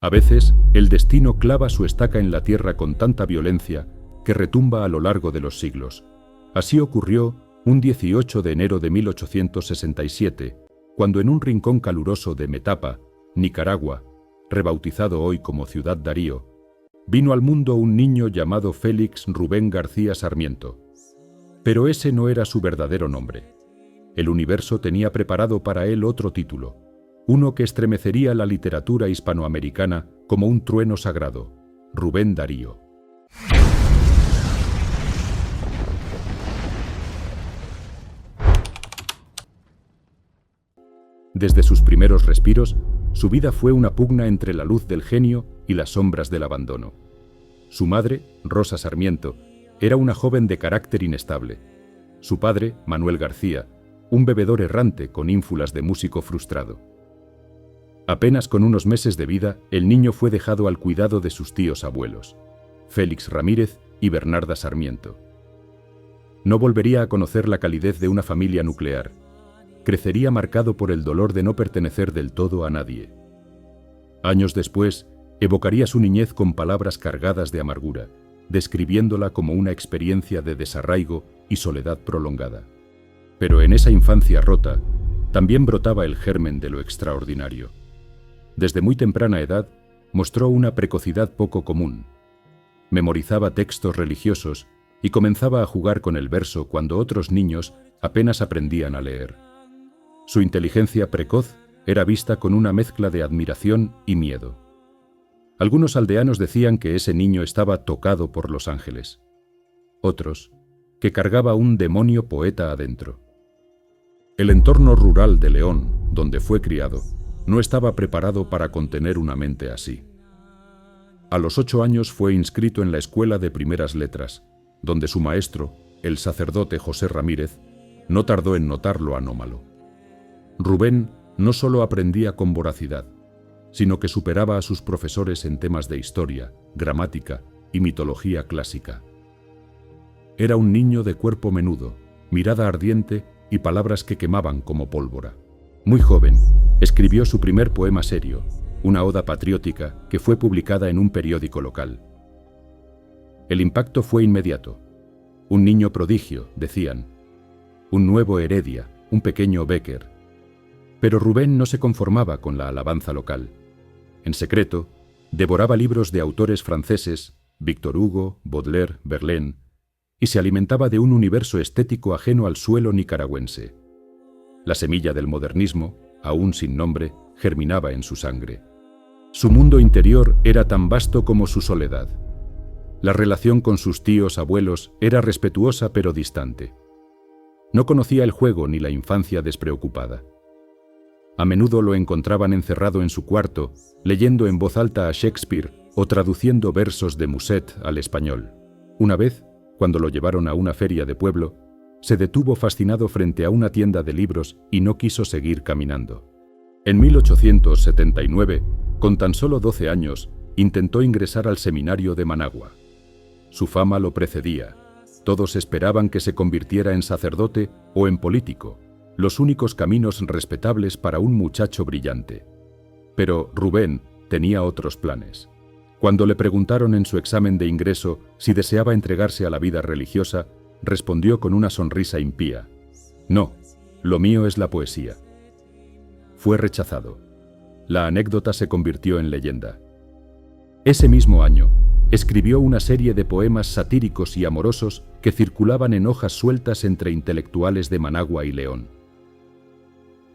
A veces, el destino clava su estaca en la tierra con tanta violencia que retumba a lo largo de los siglos. Así ocurrió un 18 de enero de 1867, cuando en un rincón caluroso de Metapa, Nicaragua, rebautizado hoy como Ciudad Darío, vino al mundo un niño llamado Félix Rubén García Sarmiento. Pero ese no era su verdadero nombre. El universo tenía preparado para él otro título, uno que estremecería la literatura hispanoamericana como un trueno sagrado: Rubén Darío. Desde sus primeros respiros, su vida fue una pugna entre la luz del genio y las sombras del abandono. Su madre, Rosa Sarmiento, era una joven de carácter inestable. Su padre, Manuel García, un bebedor errante con ínfulas de músico frustrado. Apenas con unos meses de vida, el niño fue dejado al cuidado de sus tíos abuelos, Félix Ramírez y Bernarda Sarmiento. No volvería a conocer la calidez de una familia nuclear. Crecería marcado por el dolor de no pertenecer del todo a nadie. Años después, evocaría su niñez con palabras cargadas de amargura, describiéndola como una experiencia de desarraigo y soledad prolongada. Pero en esa infancia rota, también brotaba el germen de lo extraordinario. Desde muy temprana edad, mostró una precocidad poco común. Memorizaba textos religiosos y comenzaba a jugar con el verso cuando otros niños apenas aprendían a leer. Su inteligencia precoz era vista con una mezcla de admiración y miedo. Algunos aldeanos decían que ese niño estaba tocado por los ángeles. Otros, que cargaba un demonio poeta adentro. El entorno rural de León, donde fue criado, no estaba preparado para contener una mente así. A los 8 años fue inscrito en la Escuela de Primeras Letras, donde su maestro, el sacerdote José Ramírez, no tardó en notar lo anómalo. Rubén no solo aprendía con voracidad, sino que superaba a sus profesores en temas de historia, gramática y mitología clásica. Era un niño de cuerpo menudo, mirada ardiente y palabras que quemaban como pólvora. Muy joven, escribió su primer poema serio, una oda patriótica que fue publicada en un periódico local. El impacto fue inmediato. Un niño prodigio, decían. Un nuevo Heredia, un pequeño Bécquer. Pero Rubén no se conformaba con la alabanza local. En secreto, devoraba libros de autores franceses, Victor Hugo, Baudelaire, Verlaine, y se alimentaba de un universo estético ajeno al suelo nicaragüense. La semilla del modernismo, aún sin nombre, germinaba en su sangre. Su mundo interior era tan vasto como su soledad. La relación con sus tíos abuelos era respetuosa pero distante. No conocía el juego ni la infancia despreocupada. A menudo lo encontraban encerrado en su cuarto, leyendo en voz alta a Shakespeare o traduciendo versos de Musset al español. Una vez, cuando lo llevaron a una feria de pueblo, se detuvo fascinado frente a una tienda de libros y no quiso seguir caminando. En 1879, con tan solo 12 años, intentó ingresar al seminario de Managua. Su fama lo precedía. Todos esperaban que se convirtiera en sacerdote o en político, los únicos caminos respetables para un muchacho brillante. Pero Rubén tenía otros planes. Cuando le preguntaron en su examen de ingreso si deseaba entregarse a la vida religiosa, respondió con una sonrisa impía: «No, lo mío es la poesía». Fue rechazado. La anécdota se convirtió en leyenda. Ese mismo año, escribió una serie de poemas satíricos y amorosos que circulaban en hojas sueltas entre intelectuales de Managua y León.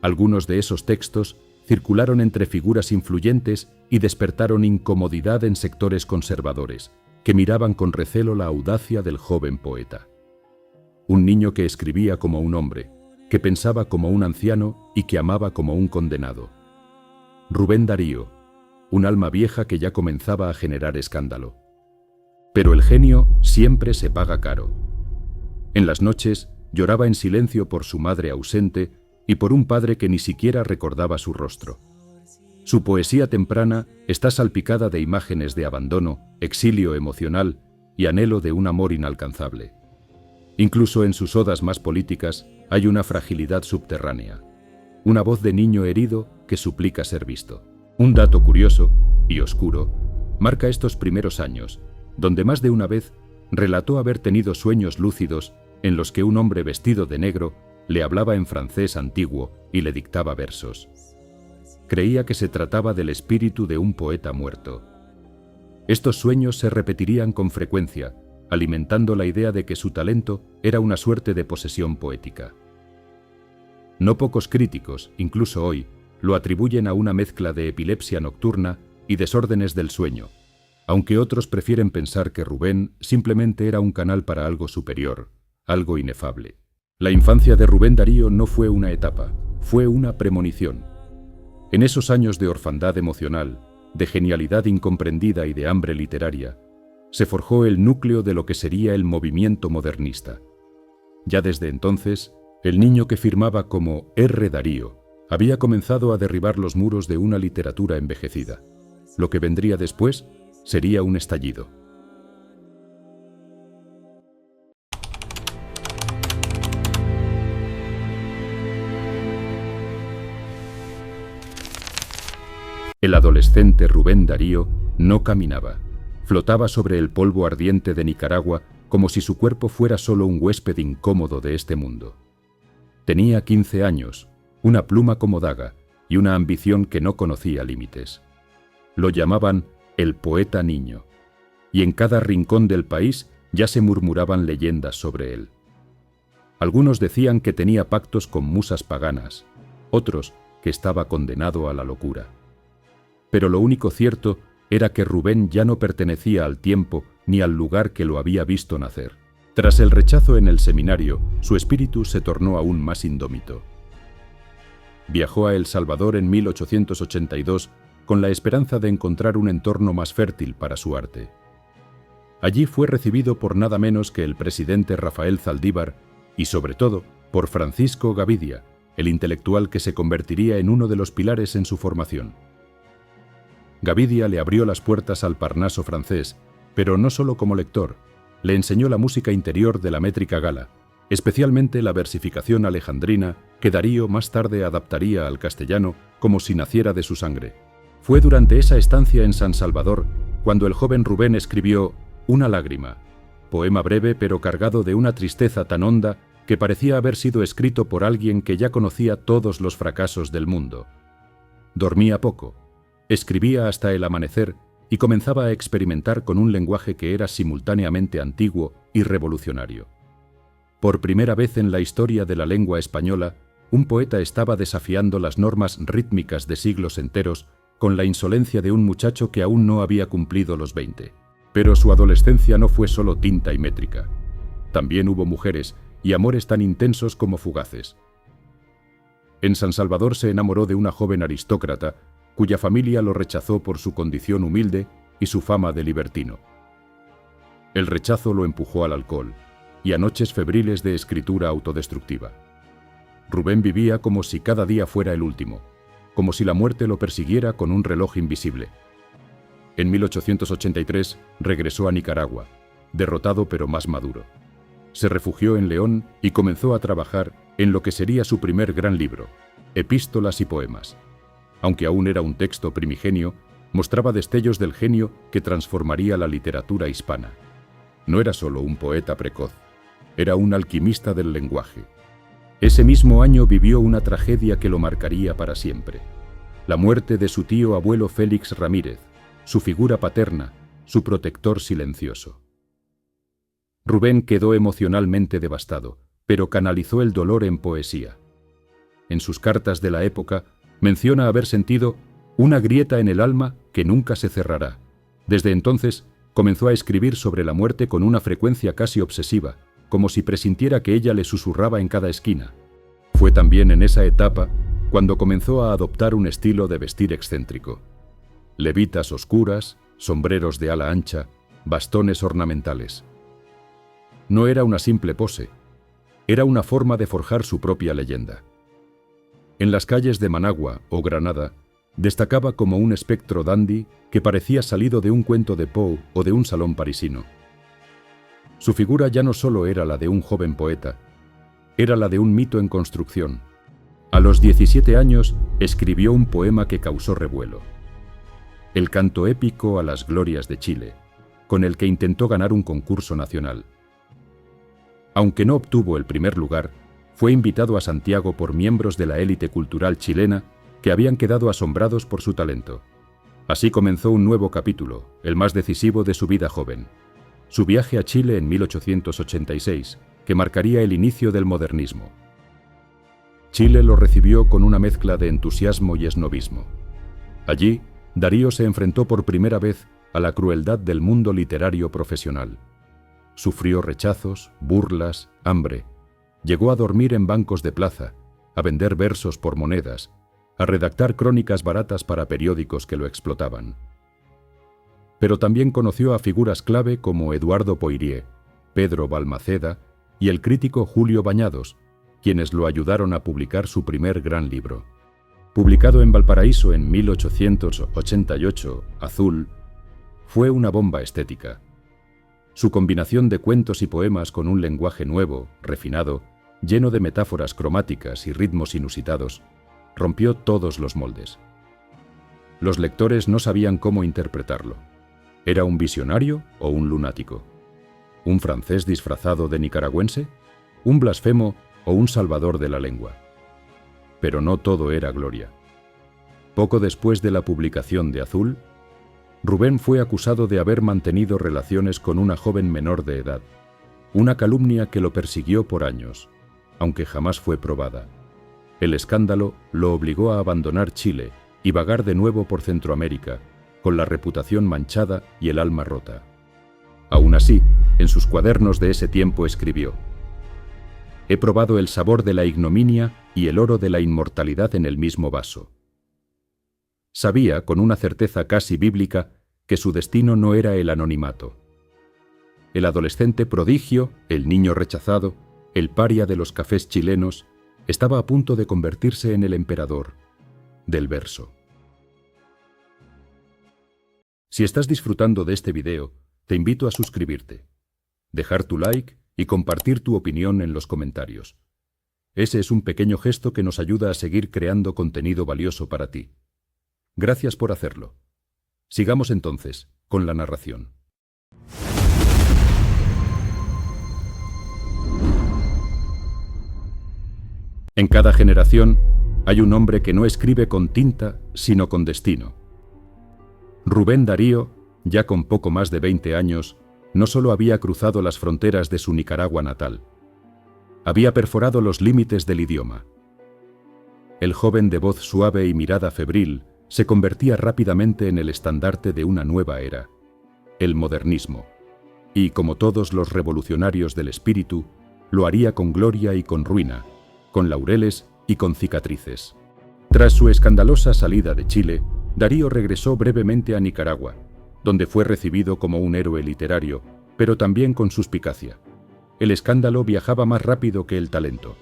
Algunos de esos textos circularon entre figuras influyentes y despertaron incomodidad en sectores conservadores, que miraban con recelo la audacia del joven poeta. Un niño que escribía como un hombre, que pensaba como un anciano y que amaba como un condenado. Rubén Darío, un alma vieja que ya comenzaba a generar escándalo. Pero el genio siempre se paga caro. En las noches lloraba en silencio por su madre ausente y por un padre que ni siquiera recordaba su rostro. Su poesía temprana está salpicada de imágenes de abandono, exilio emocional y anhelo de un amor inalcanzable. Incluso en sus odas más políticas hay una fragilidad subterránea, una voz de niño herido que suplica ser visto. Un dato curioso y oscuro, marca estos primeros años, donde más de una vez relató haber tenido sueños lúcidos en los que un hombre vestido de negro le hablaba en francés antiguo y le dictaba versos. Creía que se trataba del espíritu de un poeta muerto. Estos sueños se repetirían con frecuencia, alimentando la idea de que su talento era una suerte de posesión poética. No pocos críticos, incluso hoy, lo atribuyen a una mezcla de epilepsia nocturna y desórdenes del sueño, aunque otros prefieren pensar que Rubén simplemente era un canal para algo superior, algo inefable. La infancia de Rubén Darío no fue una etapa, fue una premonición. En esos años de orfandad emocional, de genialidad incomprendida y de hambre literaria, se forjó el núcleo de lo que sería el movimiento modernista. Ya desde entonces, el niño que firmaba como R. Darío había comenzado a derribar los muros de una literatura envejecida. Lo que vendría después sería un estallido. El adolescente Rubén Darío no caminaba. Flotaba sobre el polvo ardiente de Nicaragua como si su cuerpo fuera solo un huésped incómodo de este mundo. Tenía 15 años, una pluma como daga y una ambición que no conocía límites. Lo llamaban el poeta niño, y en cada rincón del país ya se murmuraban leyendas sobre él. Algunos decían que tenía pactos con musas paganas, otros que estaba condenado a la locura. Pero lo único cierto era que Rubén ya no pertenecía al tiempo ni al lugar que lo había visto nacer. Tras el rechazo en el seminario, su espíritu se tornó aún más indómito. Viajó a El Salvador en 1882 con la esperanza de encontrar un entorno más fértil para su arte. Allí fue recibido por nada menos que el presidente Rafael Zaldívar y, sobre todo, por Francisco Gavidia, el intelectual que se convertiría en uno de los pilares en su formación. Gavidia le abrió las puertas al Parnaso francés, pero no solo como lector. Le enseñó la música interior de la métrica gala, especialmente la versificación alejandrina que Darío más tarde adaptaría al castellano como si naciera de su sangre. Fue durante esa estancia en San Salvador cuando el joven Rubén escribió Una lágrima, poema breve pero cargado de una tristeza tan honda que parecía haber sido escrito por alguien que ya conocía todos los fracasos del mundo. Dormía poco, escribía hasta el amanecer y comenzaba a experimentar con un lenguaje que era simultáneamente antiguo y revolucionario. Por primera vez en la historia de la lengua española, un poeta estaba desafiando las normas rítmicas de siglos enteros con la insolencia de un muchacho que aún no había cumplido los 20. Pero su adolescencia no fue solo tinta y métrica. También hubo mujeres y amores tan intensos como fugaces. En San Salvador se enamoró de una joven aristócrata cuya familia lo rechazó por su condición humilde y su fama de libertino. El rechazo lo empujó al alcohol y a noches febriles de escritura autodestructiva. Rubén vivía como si cada día fuera el último, como si la muerte lo persiguiera con un reloj invisible. En 1883 regresó a Nicaragua, derrotado pero más maduro. Se refugió en León y comenzó a trabajar en lo que sería su primer gran libro, Epístolas y Poemas. Aunque aún era un texto primigenio, mostraba destellos del genio que transformaría la literatura hispana. No era solo un poeta precoz, era un alquimista del lenguaje. Ese mismo año vivió una tragedia que lo marcaría para siempre: la muerte de su tío abuelo Félix Ramírez, su figura paterna, su protector silencioso. Rubén quedó emocionalmente devastado, pero canalizó el dolor en poesía. En sus cartas de la época, menciona haber sentido una grieta en el alma que nunca se cerrará. Desde entonces, comenzó a escribir sobre la muerte con una frecuencia casi obsesiva, como si presintiera que ella le susurraba en cada esquina. Fue también en esa etapa cuando comenzó a adoptar un estilo de vestir excéntrico. Levitas oscuras, sombreros de ala ancha, bastones ornamentales. No era una simple pose, era una forma de forjar su propia leyenda. En las calles de Managua o Granada, destacaba como un espectro dandy que parecía salido de un cuento de Poe o de un salón parisino. Su figura ya no solo era la de un joven poeta, era la de un mito en construcción. A los 17 años escribió un poema que causó revuelo. el canto épico a las glorias de Chile, con el que intentó ganar un concurso nacional. Aunque no obtuvo el primer lugar, fue invitado a Santiago por miembros de la élite cultural chilena que habían quedado asombrados por su talento. Así comenzó un nuevo capítulo, el más decisivo de su vida joven: su viaje a Chile en 1886, que marcaría el inicio del modernismo. Chile lo recibió con una mezcla de entusiasmo y esnobismo. Allí, Darío se enfrentó por primera vez a la crueldad del mundo literario profesional. Sufrió rechazos, burlas, hambre. Llegó a dormir en bancos de plaza, a vender versos por monedas, a redactar crónicas baratas para periódicos que lo explotaban. Pero también conoció a figuras clave como Eduardo Poirier, Pedro Balmaceda y el crítico Julio Bañados, quienes lo ayudaron a publicar su primer gran libro. Publicado en Valparaíso en 1888, Azul, fue una bomba estética. Su combinación de cuentos y poemas con un lenguaje nuevo, refinado, lleno de metáforas cromáticas y ritmos inusitados, rompió todos los moldes. Los lectores no sabían cómo interpretarlo. ¿Era un visionario o un lunático? ¿Un francés disfrazado de nicaragüense? ¿Un blasfemo o un salvador de la lengua? Pero no todo era gloria. Poco después de la publicación de Azul, Rubén fue acusado de haber mantenido relaciones con una joven menor de edad, una calumnia que lo persiguió por años, aunque jamás fue probada. El escándalo lo obligó a abandonar Chile y vagar de nuevo por Centroamérica, con la reputación manchada y el alma rota. Aún así, en sus cuadernos de ese tiempo escribió: «He probado el sabor de la ignominia y el oro de la inmortalidad en el mismo vaso». Sabía, con una certeza casi bíblica, que su destino no era el anonimato. El adolescente prodigio, el niño rechazado, el paria de los cafés chilenos, estaba a punto de convertirse en el emperador del verso. Si estás disfrutando de este video, te invito a suscribirte, dejar tu like y compartir tu opinión en los comentarios. Ese es un pequeño gesto que nos ayuda a seguir creando contenido valioso para ti. Gracias por hacerlo. Sigamos entonces con la narración. En cada generación hay un hombre que no escribe con tinta, sino con destino. Rubén Darío, ya con poco más de 20 años, no solo había cruzado las fronteras de su Nicaragua natal, había perforado los límites del idioma. El joven de voz suave y mirada febril se convertía rápidamente en el estandarte de una nueva era, el modernismo, y como todos los revolucionarios del espíritu, lo haría con gloria y con ruina, con laureles y con cicatrices. Tras su escandalosa salida de Chile, Darío regresó brevemente a Nicaragua, donde fue recibido como un héroe literario, pero también con suspicacia. El escándalo viajaba más rápido que el talento.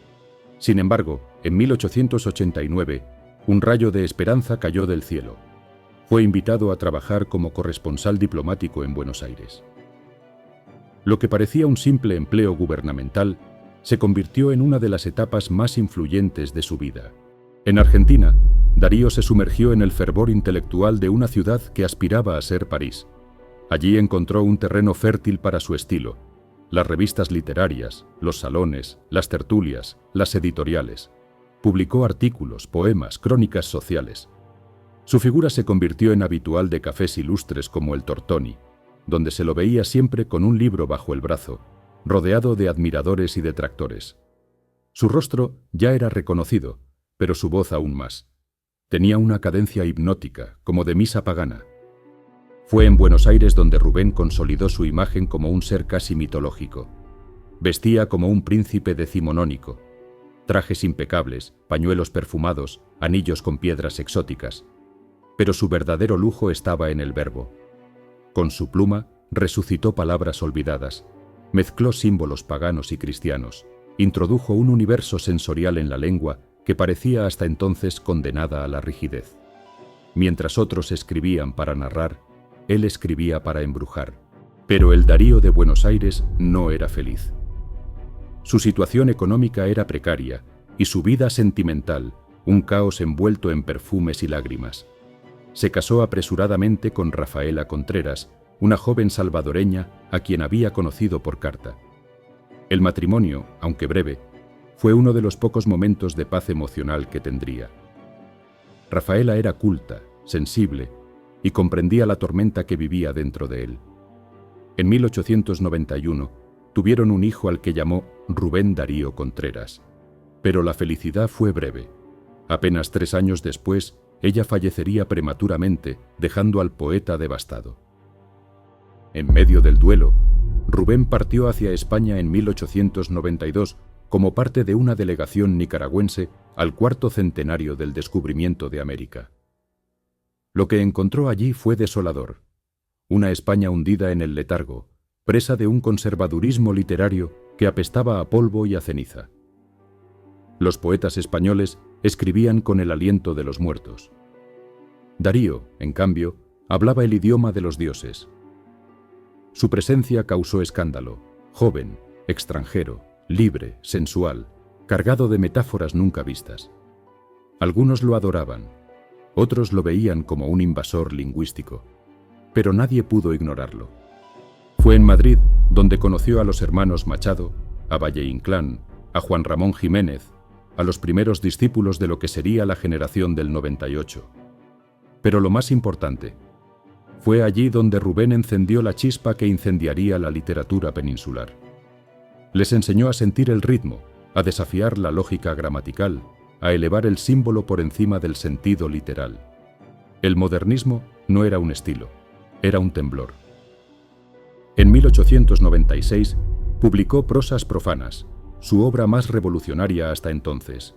Sin embargo, en 1889, un rayo de esperanza cayó del cielo. Fue invitado a trabajar como corresponsal diplomático en Buenos Aires. Lo que parecía un simple empleo gubernamental se convirtió en una de las etapas más influyentes de su vida. En Argentina, Darío se sumergió en el fervor intelectual de una ciudad que aspiraba a ser París. Allí encontró un terreno fértil para su estilo: las revistas literarias, los salones, las tertulias, las editoriales. Publicó artículos, poemas, crónicas sociales. Su figura se convirtió en habitual de cafés ilustres como el Tortoni, donde se lo veía siempre con un libro bajo el brazo, rodeado de admiradores y detractores. Su rostro ya era reconocido, pero su voz aún más. Tenía una cadencia hipnótica, como de misa pagana. Fue en Buenos Aires donde Rubén consolidó su imagen como un ser casi mitológico. Vestía como un príncipe decimonónico. Trajes impecables, pañuelos perfumados, anillos con piedras exóticas. Pero su verdadero lujo estaba en el verbo. Con su pluma resucitó palabras olvidadas, mezcló símbolos paganos y cristianos, introdujo un universo sensorial en la lengua que parecía hasta entonces condenada a la rigidez. Mientras otros escribían para narrar, él escribía para embrujar. Pero el Darío de Buenos Aires no era feliz. Su situación económica era precaria y su vida sentimental, un caos envuelto en perfumes y lágrimas. se casó apresuradamente con Rafaela Contreras, una joven salvadoreña a quien había conocido por carta. El matrimonio, aunque breve, fue uno de los pocos momentos de paz emocional que tendría. Rafaela era culta, sensible, y comprendía la tormenta que vivía dentro de él. En 1891 tuvieron un hijo al que llamó Rubén Darío Contreras. Pero la felicidad fue breve. Apenas 3 años después, ella fallecería prematuramente, dejando al poeta devastado. En medio del duelo, Rubén partió hacia España en 1892 como parte de una delegación nicaragüense al 4º centenario del descubrimiento de América. Lo que encontró allí fue desolador. Una España hundida en el letargo, presa de un conservadurismo literario que apestaba a polvo y a ceniza. Los poetas españoles escribían con el aliento de los muertos. Darío, en cambio, hablaba el idioma de los dioses. Su presencia causó escándalo, joven, extranjero, libre, sensual, cargado de metáforas nunca vistas. Algunos lo adoraban, otros lo veían como un invasor lingüístico, pero nadie pudo ignorarlo. Fue en Madrid donde conoció a los hermanos Machado, a Valle Inclán, a Juan Ramón Jiménez, a los primeros discípulos de lo que sería la generación del 98. Pero lo más importante, fue allí donde Rubén encendió la chispa que incendiaría la literatura peninsular. Les enseñó a sentir el ritmo, a desafiar la lógica gramatical, a elevar el símbolo por encima del sentido literal. El modernismo no era un estilo, era un temblor. En 1896 publicó Prosas profanas, su obra más revolucionaria hasta entonces.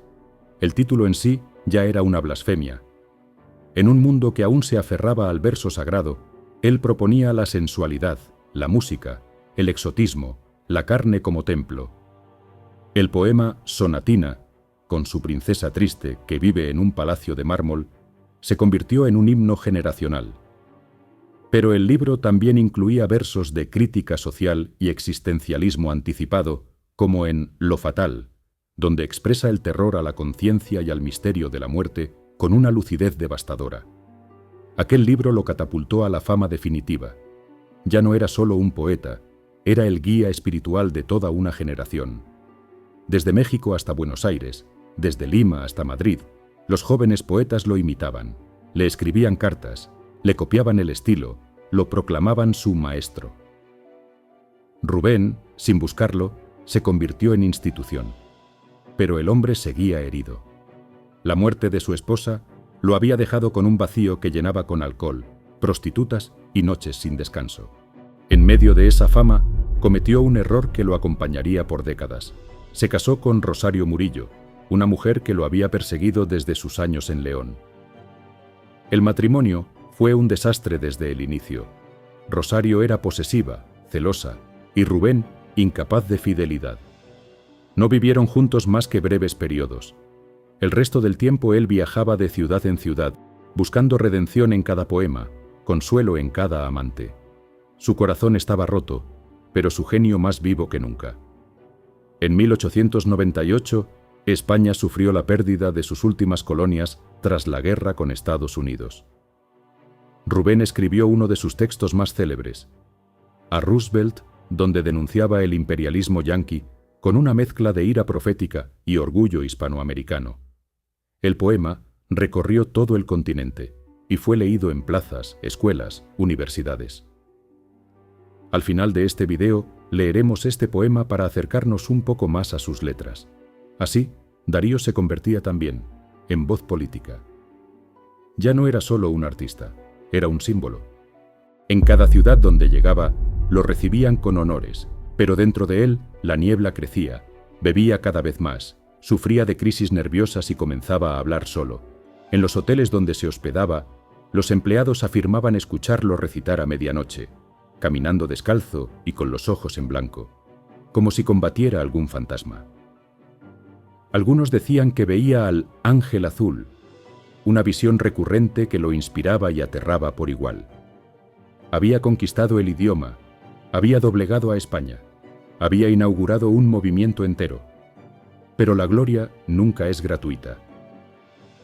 El título en sí ya era una blasfemia. En un mundo que aún se aferraba al verso sagrado, él proponía la sensualidad, la música, el exotismo, la carne como templo. El poema Sonatina, con su princesa triste que vive en un palacio de mármol, se convirtió en un himno generacional. Pero el libro también incluía versos de crítica social y existencialismo anticipado, como en Lo fatal, donde expresa el terror a la conciencia y al misterio de la muerte con una lucidez devastadora. Aquel libro lo catapultó a la fama definitiva. Ya no era solo un poeta, era el guía espiritual de toda una generación. Desde México hasta Buenos Aires, desde Lima hasta Madrid, los jóvenes poetas lo imitaban, le escribían cartas, le copiaban el estilo, lo proclamaban su maestro. Rubén, sin buscarlo, se convirtió en institución. Pero el hombre seguía herido. La muerte de su esposa lo había dejado con un vacío que llenaba con alcohol, prostitutas y noches sin descanso. En medio de esa fama, cometió un error que lo acompañaría por décadas. Se casó con Rosario Murillo, una mujer que lo había perseguido desde sus años en León. El matrimonio fue un desastre desde el inicio. Rosario era posesiva, celosa, y Rubén incapaz de fidelidad. No vivieron juntos más que breves periodos. El resto del tiempo él viajaba de ciudad en ciudad, buscando redención en cada poema, consuelo en cada amante. Su corazón estaba roto, pero su genio más vivo que nunca. En 1898, España sufrió la pérdida de sus últimas colonias tras la guerra con Estados Unidos. Rubén escribió uno de sus textos más célebres, a Roosevelt, donde denunciaba el imperialismo yanqui con una mezcla de ira profética y orgullo hispanoamericano. El poema recorrió todo el continente y fue leído en plazas, escuelas, universidades. Al final de este video leeremos este poema para acercarnos un poco más a sus letras. Así, Darío se convertía también en voz política. Ya no era solo un artista, era un símbolo. En cada ciudad donde llegaba, lo recibían con honores, pero dentro de él la niebla crecía, bebía cada vez más, sufría de crisis nerviosas y comenzaba a hablar solo. En los hoteles donde se hospedaba, los empleados afirmaban escucharlo recitar a medianoche, caminando descalzo y con los ojos en blanco, como si combatiera algún fantasma. Algunos decían que veía al ángel azul, una visión recurrente que lo inspiraba y aterraba por igual. Había conquistado el idioma, había doblegado a España, había inaugurado un movimiento entero. Pero la gloria nunca es gratuita.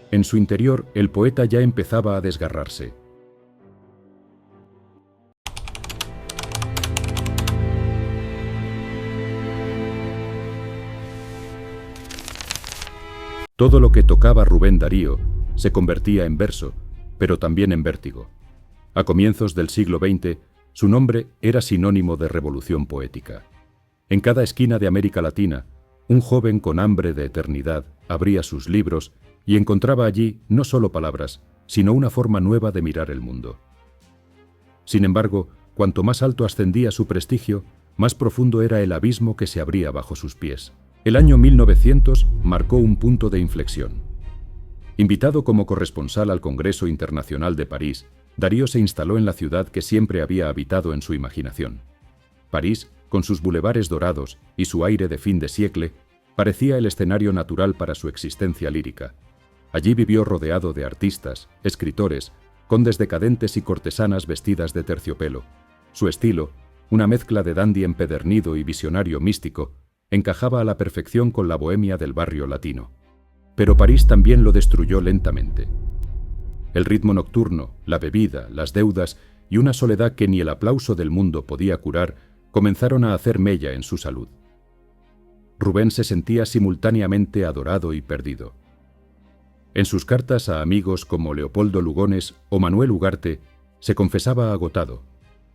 En su interior, el poeta ya empezaba a desgarrarse. Todo lo que tocaba Rubén Darío se convertía en verso, pero también en vértigo. A comienzos del siglo XX, su nombre era sinónimo de revolución poética. En cada esquina de América Latina, un joven con hambre de eternidad abría sus libros y encontraba allí no solo palabras, sino una forma nueva de mirar el mundo. Sin embargo, cuanto más alto ascendía su prestigio, más profundo era el abismo que se abría bajo sus pies. El año 1900 marcó un punto de inflexión. Invitado como corresponsal al Congreso Internacional de París, Darío se instaló en la ciudad que siempre había habitado en su imaginación. París, con sus bulevares dorados y su aire de fin de siècle, parecía el escenario natural para su existencia lírica. Allí vivió rodeado de artistas, escritores, condes decadentes y cortesanas vestidas de terciopelo. Su estilo, una mezcla de dandy empedernido y visionario místico, encajaba a la perfección con la bohemia del barrio latino. Pero París también lo destruyó lentamente. El ritmo nocturno, la bebida, las deudas y una soledad que ni el aplauso del mundo podía curar comenzaron a hacer mella en su salud. Rubén se sentía simultáneamente adorado y perdido. En sus cartas a amigos como Leopoldo Lugones o Manuel Ugarte, se confesaba agotado,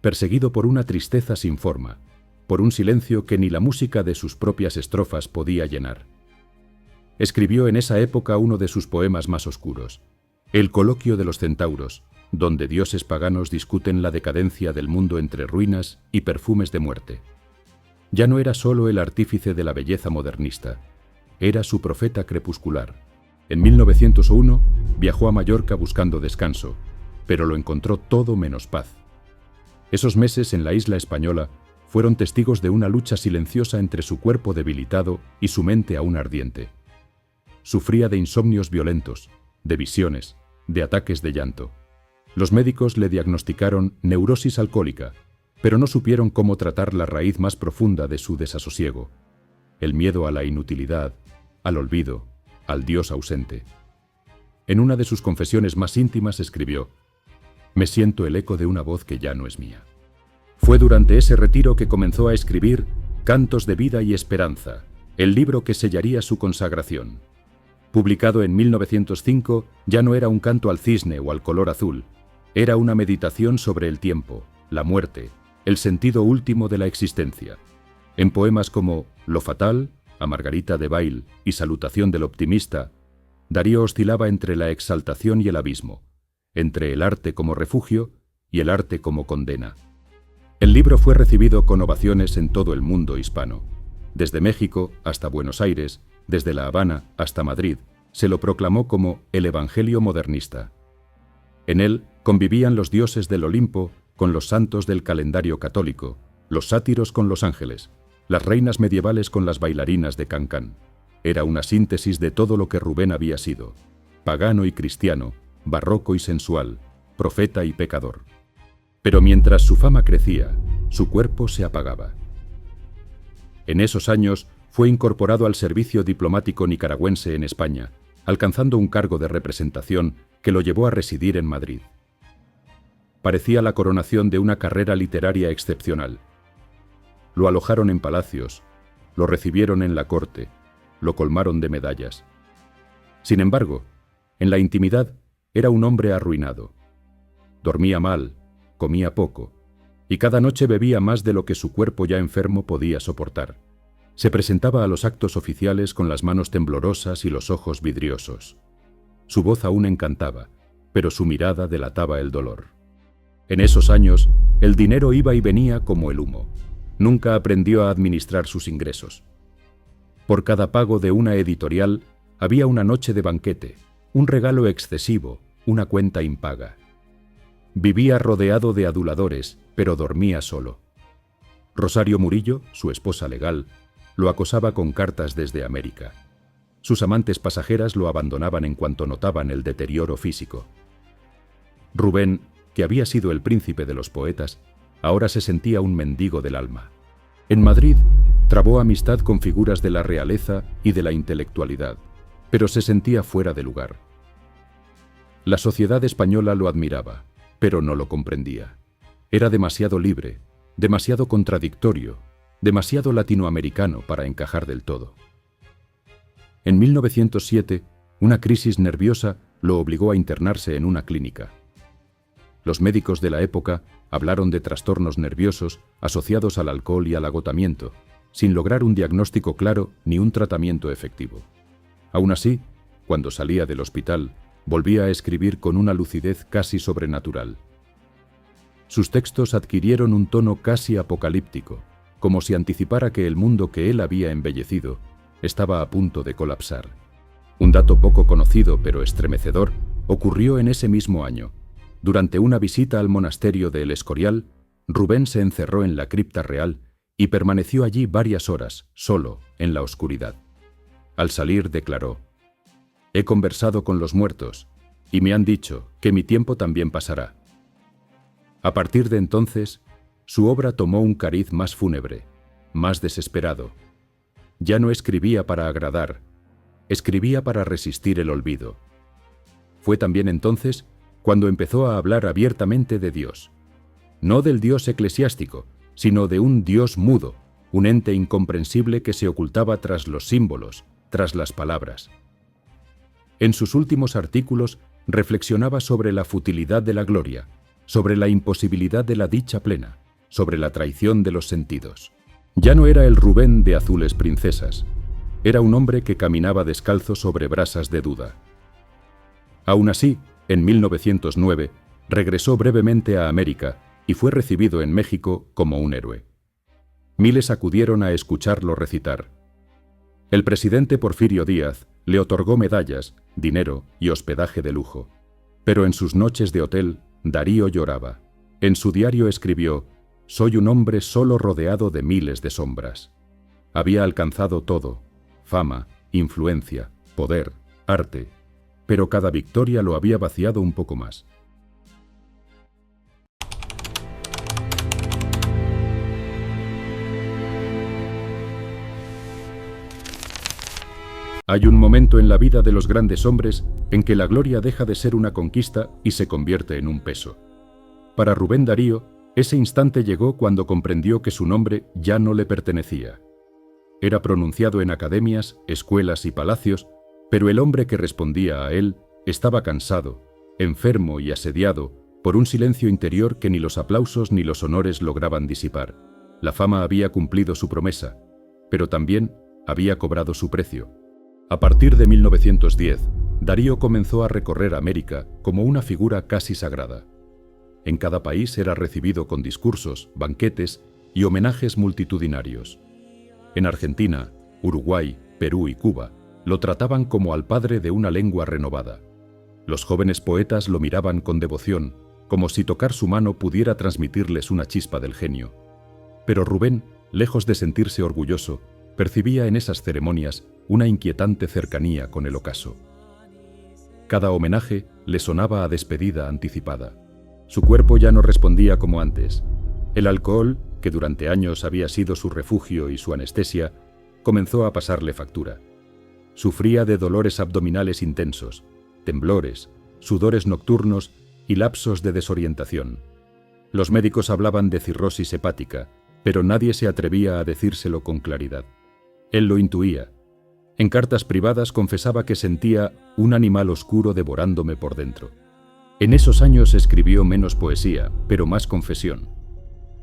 perseguido por una tristeza sin forma, por un silencio que ni la música de sus propias estrofas podía llenar. Escribió en esa época uno de sus poemas más oscuros, El coloquio de los centauros, donde dioses paganos discuten la decadencia del mundo entre ruinas y perfumes de muerte. Ya no era solo el artífice de la belleza modernista, era su profeta crepuscular. En 1901 viajó a Mallorca buscando descanso, pero lo encontró todo menos paz. Esos meses en la isla española fueron testigos de una lucha silenciosa entre su cuerpo debilitado y su mente aún ardiente. Sufría de insomnios violentos, de visiones, de ataques de llanto. Los médicos le diagnosticaron neurosis alcohólica, pero no supieron cómo tratar la raíz más profunda de su desasosiego, el miedo a la inutilidad, al olvido, al Dios ausente. En una de sus confesiones más íntimas escribió: «Me siento el eco de una voz que ya no es mía». Fue durante ese retiro que comenzó a escribir Cantos de vida y esperanza, el libro que sellaría su consagración. Publicado en 1905, ya no era un canto al cisne o al color azul, era una meditación sobre el tiempo, la muerte, el sentido último de la existencia. En poemas como Lo fatal, a Margarita de Bail y Salutación del optimista, Darío oscilaba entre la exaltación y el abismo, entre el arte como refugio y el arte como condena. El libro fue recibido con ovaciones en todo el mundo hispano. Desde México hasta Buenos Aires, desde La Habana hasta Madrid, se lo proclamó como el Evangelio modernista. En él convivían los dioses del Olimpo con los santos del calendario católico, los sátiros con los ángeles, las reinas medievales con las bailarinas de Cancán. Era una síntesis de todo lo que Rubén había sido: pagano y cristiano, barroco y sensual, profeta y pecador. Pero mientras su fama crecía, su cuerpo se apagaba. En esos años fue incorporado al servicio diplomático nicaragüense en España, alcanzando un cargo de representación que lo llevó a residir en Madrid. Parecía la coronación de una carrera literaria excepcional. Lo alojaron en palacios, lo recibieron en la corte, lo colmaron de medallas. Sin embargo, en la intimidad era un hombre arruinado. Dormía mal, comía poco, y cada noche bebía más de lo que su cuerpo ya enfermo podía soportar. Se presentaba a los actos oficiales con las manos temblorosas y los ojos vidriosos. Su voz aún encantaba, pero su mirada delataba el dolor. En esos años, el dinero iba y venía como el humo. Nunca aprendió a administrar sus ingresos. Por cada pago de una editorial, había una noche de banquete, un regalo excesivo, una cuenta impaga. Vivía rodeado de aduladores, pero dormía solo. Rosario Murillo, su esposa legal, lo acosaba con cartas desde América. Sus amantes pasajeras lo abandonaban en cuanto notaban el deterioro físico. Rubén, que había sido el príncipe de los poetas, ahora se sentía un mendigo del alma. En Madrid, trabó amistad con figuras de la realeza y de la intelectualidad, pero se sentía fuera de lugar. La sociedad española lo admiraba, pero no lo comprendía. Era demasiado libre, demasiado contradictorio, demasiado latinoamericano para encajar del todo. En 1907, una crisis nerviosa lo obligó a internarse en una clínica. Los médicos de la época hablaron de trastornos nerviosos asociados al alcohol y al agotamiento, sin lograr un diagnóstico claro ni un tratamiento efectivo. Aún así, cuando salía del hospital, volvía a escribir con una lucidez casi sobrenatural. Sus textos adquirieron un tono casi apocalíptico, como si anticipara que el mundo que él había embellecido estaba a punto de colapsar. Un dato poco conocido pero estremecedor ocurrió en ese mismo año. Durante una visita al monasterio de El Escorial, Rubén se encerró en la cripta real y permaneció allí varias horas, solo, en la oscuridad. Al salir declaró: «He conversado con los muertos y me han dicho que mi tiempo también pasará». A partir de entonces, su obra tomó un cariz más fúnebre, más desesperado. Ya no escribía para agradar, escribía para resistir el olvido. Fue también entonces cuando empezó a hablar abiertamente de Dios. No del Dios eclesiástico, sino de un Dios mudo, un ente incomprensible que se ocultaba tras los símbolos, tras las palabras. En sus últimos artículos reflexionaba sobre la futilidad de la gloria, sobre la imposibilidad de la dicha plena, sobre la traición de los sentidos. Ya no era el Rubén de Azules Princesas, era un hombre que caminaba descalzo sobre brasas de duda. Aún así, en 1909, regresó brevemente a América y fue recibido en México como un héroe. Miles acudieron a escucharlo recitar. El presidente Porfirio Díaz le otorgó medallas, dinero y hospedaje de lujo. Pero en sus noches de hotel, Darío lloraba. En su diario escribió: «Soy un hombre solo rodeado de miles de sombras». Había alcanzado todo: fama, influencia, poder, arte, pero cada victoria lo había vaciado un poco más. Hay un momento en la vida de los grandes hombres en que la gloria deja de ser una conquista y se convierte en un peso. Para Rubén Darío, ese instante llegó cuando comprendió que su nombre ya no le pertenecía. Era pronunciado en academias, escuelas y palacios, pero el hombre que respondía a él estaba cansado, enfermo y asediado por un silencio interior que ni los aplausos ni los honores lograban disipar. La fama había cumplido su promesa, pero también había cobrado su precio. A partir de 1910, Darío comenzó a recorrer América como una figura casi sagrada. En cada país era recibido con discursos, banquetes y homenajes multitudinarios. En Argentina, Uruguay, Perú y Cuba lo trataban como al padre de una lengua renovada. Los jóvenes poetas lo miraban con devoción, como si tocar su mano pudiera transmitirles una chispa del genio. Pero Rubén, lejos de sentirse orgulloso, percibía en esas ceremonias una inquietante cercanía con el ocaso. Cada homenaje le sonaba a despedida anticipada. Su cuerpo ya no respondía como antes. El alcohol, que durante años había sido su refugio y su anestesia, comenzó a pasarle factura. Sufría de dolores abdominales intensos, temblores, sudores nocturnos y lapsos de desorientación. Los médicos hablaban de cirrosis hepática, pero nadie se atrevía a decírselo con claridad. Él lo intuía. En cartas privadas confesaba que sentía un animal oscuro devorándome por dentro. En esos años escribió menos poesía, pero más confesión.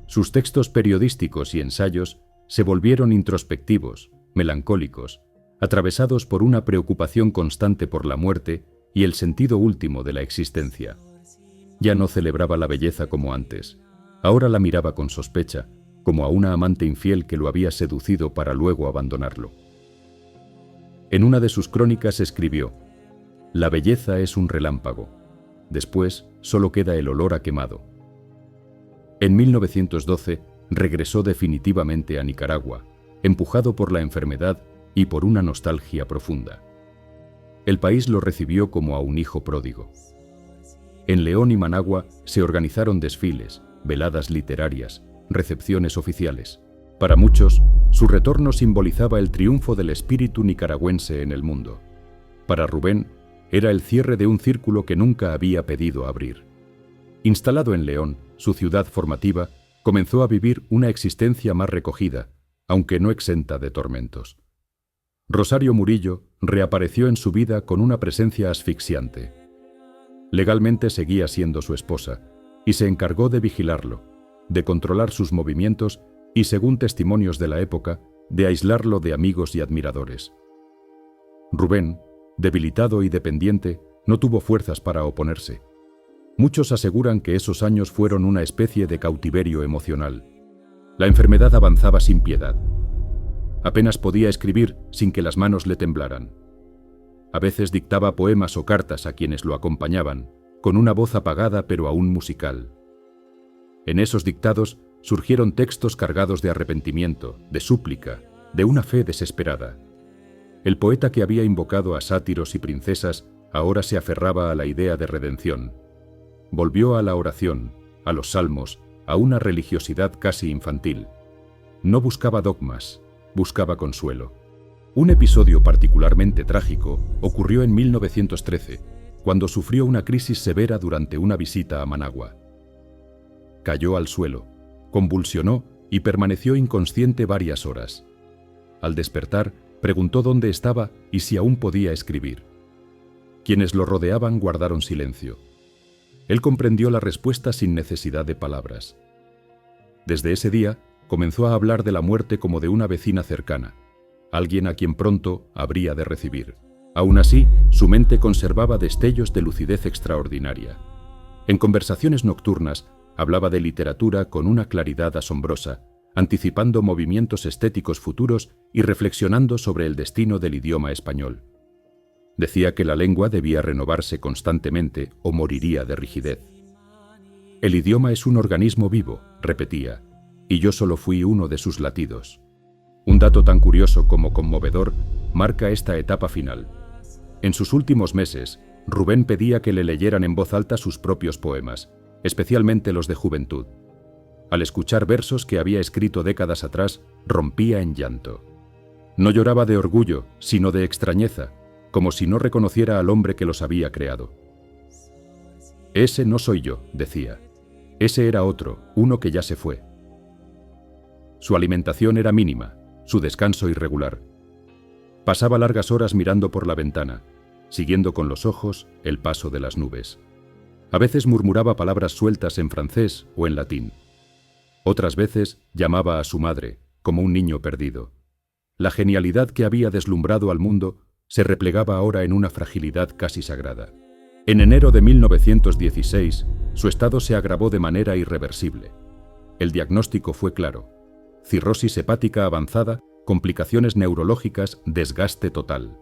Sus textos periodísticos y ensayos se volvieron introspectivos, melancólicos, atravesados por una preocupación constante por la muerte y el sentido último de la existencia. Ya no celebraba la belleza como antes. Ahora la miraba con sospecha, como a una amante infiel que lo había seducido para luego abandonarlo. En una de sus crónicas escribió: «La belleza es un relámpago. Después solo queda el olor a quemado». En 1912 regresó definitivamente a Nicaragua, empujado por la enfermedad y por una nostalgia profunda. El país lo recibió como a un hijo pródigo. En León y Managua se organizaron desfiles, veladas literarias, recepciones oficiales. Para muchos, su retorno simbolizaba el triunfo del espíritu nicaragüense en el mundo. Para Rubén, Era el cierre de un círculo que nunca había pedido abrir. Instalado en León, su ciudad formativa, comenzó a vivir una existencia más recogida, aunque no exenta de tormentos. Rosario Murillo reapareció en su vida con una presencia asfixiante. Legalmente seguía siendo su esposa, y se encargó de vigilarlo, de controlar sus movimientos y, según testimonios de la época, de aislarlo de amigos y admiradores. Rubén, debilitado y dependiente, no tuvo fuerzas para oponerse. Muchos aseguran que esos años fueron una especie de cautiverio emocional. La enfermedad avanzaba sin piedad. Apenas podía escribir sin que las manos le temblaran. A veces dictaba poemas o cartas a quienes lo acompañaban, con una voz apagada pero aún musical. En esos dictados surgieron textos cargados de arrepentimiento, de súplica, de una fe desesperada. El poeta que había invocado a sátiros y princesas ahora se aferraba a la idea de redención. Volvió a la oración, a los salmos, a una religiosidad casi infantil. No buscaba dogmas, buscaba consuelo. Un episodio particularmente trágico ocurrió en 1913, cuando sufrió una crisis severa durante una visita a Managua. Cayó al suelo, convulsionó y permaneció inconsciente varias horas. Al despertar, preguntó dónde estaba y si aún podía escribir. Quienes lo rodeaban guardaron silencio. Él comprendió la respuesta sin necesidad de palabras. Desde ese día, comenzó a hablar de la muerte como de una vecina cercana, alguien a quien pronto habría de recibir. Aún así, su mente conservaba destellos de lucidez extraordinaria. En conversaciones nocturnas, hablaba de literatura con una claridad asombrosa, anticipando movimientos estéticos futuros y reflexionando sobre el destino del idioma español. Decía que la lengua debía renovarse constantemente o moriría de rigidez. El idioma es un organismo vivo, repetía, y yo solo fui uno de sus latidos. Un dato tan curioso como conmovedor marca esta etapa final. En sus últimos meses, Rubén pedía que le leyeran en voz alta sus propios poemas, especialmente los de juventud. Al escuchar versos que había escrito décadas atrás, rompía en llanto. No lloraba de orgullo, sino de extrañeza, como si no reconociera al hombre que los había creado. Ese no soy yo, decía. Ese era otro, uno que ya se fue. Su alimentación era mínima, su descanso irregular. Pasaba largas horas mirando por la ventana, siguiendo con los ojos el paso de las nubes. A veces murmuraba palabras sueltas en francés o en latín. Otras veces llamaba a su madre, como un niño perdido. La genialidad que había deslumbrado al mundo se replegaba ahora en una fragilidad casi sagrada. En enero de 1916, su estado se agravó de manera irreversible. El diagnóstico fue claro: cirrosis hepática avanzada, complicaciones neurológicas, desgaste total.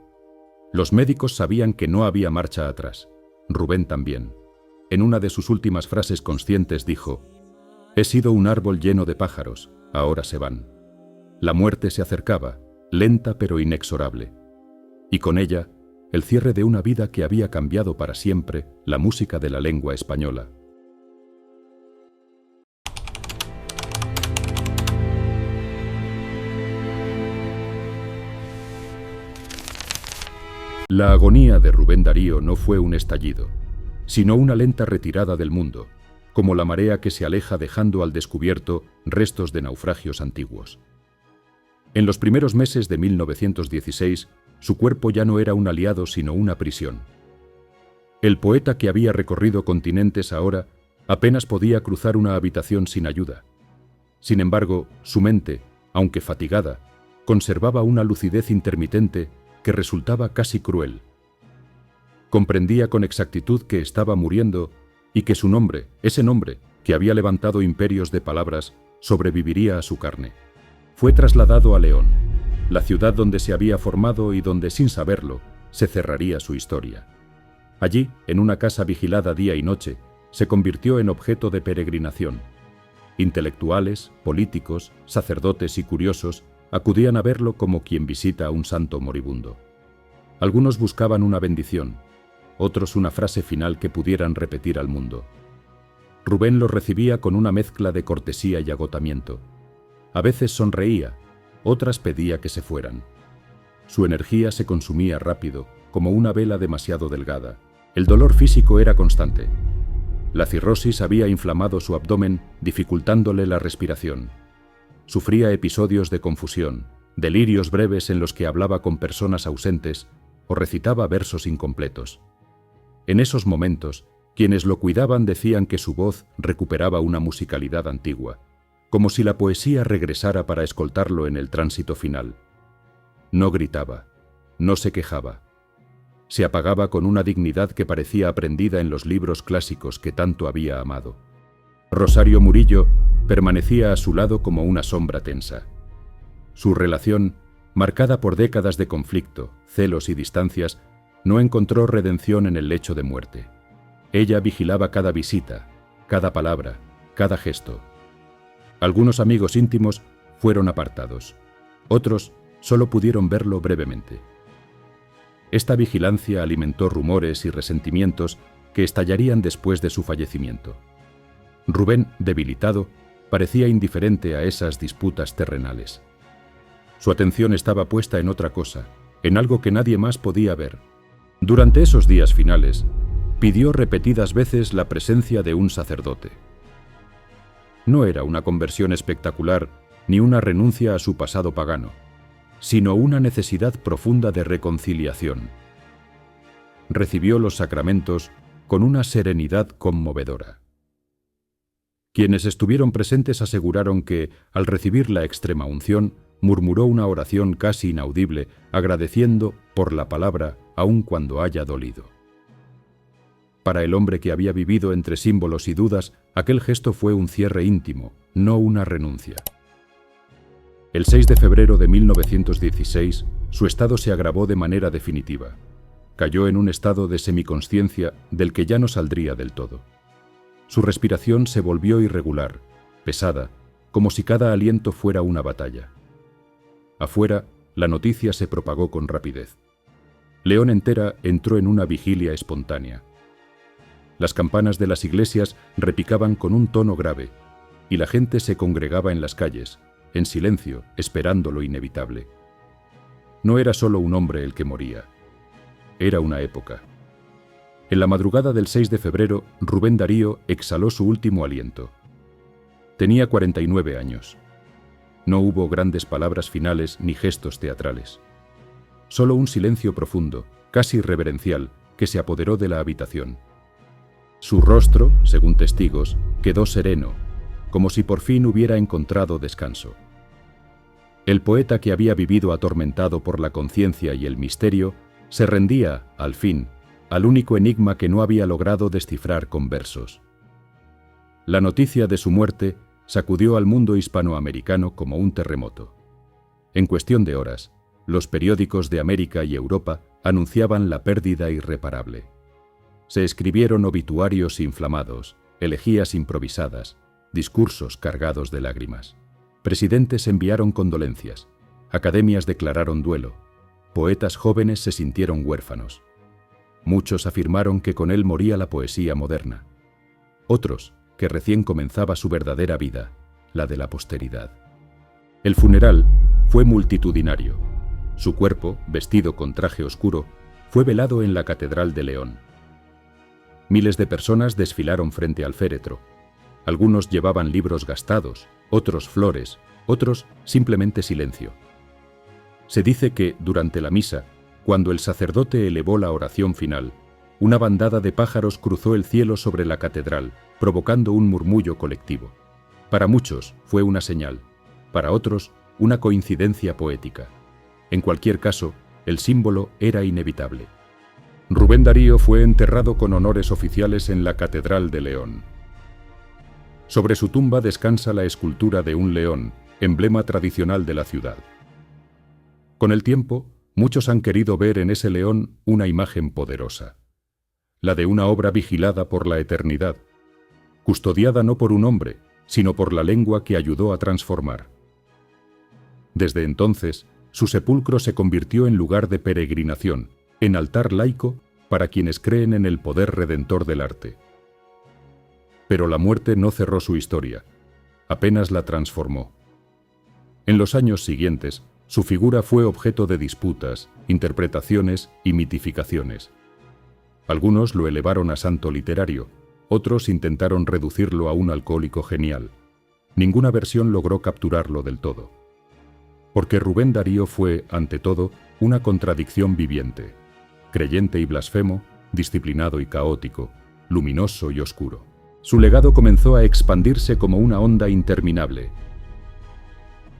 Los médicos sabían que no había marcha atrás. Rubén también. En una de sus últimas frases conscientes dijo: «He sido un árbol lleno de pájaros, ahora se van». La muerte se acercaba, lenta pero inexorable. Y con ella, el cierre de una vida que había cambiado para siempre la música de la lengua española. La agonía de Rubén Darío no fue un estallido, sino una lenta retirada del mundo, como la marea que se aleja dejando al descubierto restos de naufragios antiguos. En los primeros meses de 1916, su cuerpo ya no era un aliado sino una prisión. El poeta que había recorrido continentes ahora apenas podía cruzar una habitación sin ayuda. Sin embargo, su mente, aunque fatigada, conservaba una lucidez intermitente que resultaba casi cruel. Comprendía con exactitud que estaba muriendo y que su nombre, ese nombre que había levantado imperios de palabras, sobreviviría a su carne. Fue trasladado a León, la ciudad donde se había formado y donde, sin saberlo, se cerraría su historia. Allí, en una casa vigilada día y noche, se convirtió en objeto de peregrinación. Intelectuales, políticos, sacerdotes y curiosos acudían a verlo como quien visita a un santo moribundo. Algunos buscaban una bendición, otros una frase final que pudieran repetir al mundo. Rubén los recibía con una mezcla de cortesía y agotamiento. A veces sonreía, otras pedía que se fueran. Su energía se consumía rápido, como una vela demasiado delgada. El dolor físico era constante. La cirrosis había inflamado su abdomen, dificultándole la respiración. Sufría episodios de confusión, delirios breves en los que hablaba con personas ausentes o recitaba versos incompletos. En esos momentos, quienes lo cuidaban decían que su voz recuperaba una musicalidad antigua, como si la poesía regresara para escoltarlo en el tránsito final. No gritaba, no se quejaba. Se apagaba con una dignidad que parecía aprendida en los libros clásicos que tanto había amado. Rosario Murillo permanecía a su lado como una sombra tensa. Su relación, marcada por décadas de conflicto, celos y distancias, no encontró redención en el lecho de muerte. Ella vigilaba cada visita, cada palabra, cada gesto. Algunos amigos íntimos fueron apartados. Otros solo pudieron verlo brevemente. Esta vigilancia alimentó rumores y resentimientos que estallarían después de su fallecimiento. Rubén, debilitado, parecía indiferente a esas disputas terrenales. Su atención estaba puesta en otra cosa, en algo que nadie más podía ver. Durante esos días finales, pidió repetidas veces la presencia de un sacerdote. No era una conversión espectacular ni una renuncia a su pasado pagano, sino una necesidad profunda de reconciliación. Recibió los sacramentos con una serenidad conmovedora. Quienes estuvieron presentes aseguraron que, al recibir la extrema unción, murmuró una oración casi inaudible, agradeciendo por la palabra aun cuando haya dolido. Para el hombre que había vivido entre símbolos y dudas, aquel gesto fue un cierre íntimo, no una renuncia. El 6 de febrero de 1916, su estado se agravó de manera definitiva. Cayó en un estado de semiconsciencia del que ya no saldría del todo. Su respiración se volvió irregular, pesada, como si cada aliento fuera una batalla. Afuera, la noticia se propagó con rapidez. León entera entró en una vigilia espontánea. Las campanas de las iglesias repicaban con un tono grave, y la gente se congregaba en las calles, en silencio, esperando lo inevitable. No era solo un hombre el que moría. Era una época. En la madrugada del 6 de febrero, Rubén Darío exhaló su último aliento. Tenía 49 años. No hubo grandes palabras finales ni gestos teatrales. Solo un silencio profundo, casi reverencial, que se apoderó de la habitación. Su rostro, según testigos, quedó sereno, como si por fin hubiera encontrado descanso. El poeta que había vivido atormentado por la conciencia y el misterio, se rendía, al fin, al único enigma que no había logrado descifrar con versos. La noticia de su muerte sacudió al mundo hispanoamericano como un terremoto. En cuestión de horas, los periódicos de América y Europa anunciaban la pérdida irreparable. Se escribieron obituarios inflamados, elegías improvisadas, discursos cargados de lágrimas. Presidentes enviaron condolencias, academias declararon duelo, poetas jóvenes se sintieron huérfanos. Muchos afirmaron que con él moría la poesía moderna. Otros, que recién comenzaba su verdadera vida, la de la posteridad. El funeral fue multitudinario. Su cuerpo, vestido con traje oscuro, fue velado en la Catedral de León. Miles de personas desfilaron frente al féretro. Algunos llevaban libros gastados, otros flores, otros simplemente silencio. Se dice que, durante la misa, cuando el sacerdote elevó la oración final, una bandada de pájaros cruzó el cielo sobre la catedral, provocando un murmullo colectivo. Para muchos fue una señal, para otros una coincidencia poética. En cualquier caso, el símbolo era inevitable. Rubén Darío fue enterrado con honores oficiales en la Catedral de León. Sobre su tumba descansa la escultura de un león, emblema tradicional de la ciudad. Con el tiempo, muchos han querido ver en ese león una imagen poderosa, la de una obra vigilada por la eternidad, custodiada no por un hombre, sino por la lengua que ayudó a transformar. Desde entonces, su sepulcro se convirtió en lugar de peregrinación, en altar laico para quienes creen en el poder redentor del arte. Pero la muerte no cerró su historia, apenas la transformó. En los años siguientes, Su figura fue objeto de disputas, interpretaciones y mitificaciones. Algunos lo elevaron a santo literario, otros intentaron reducirlo a un alcohólico genial. Ninguna versión logró capturarlo del todo. Porque Rubén Darío fue, ante todo, una contradicción viviente, creyente y blasfemo, disciplinado y caótico, luminoso y oscuro. Su legado comenzó a expandirse como una onda interminable.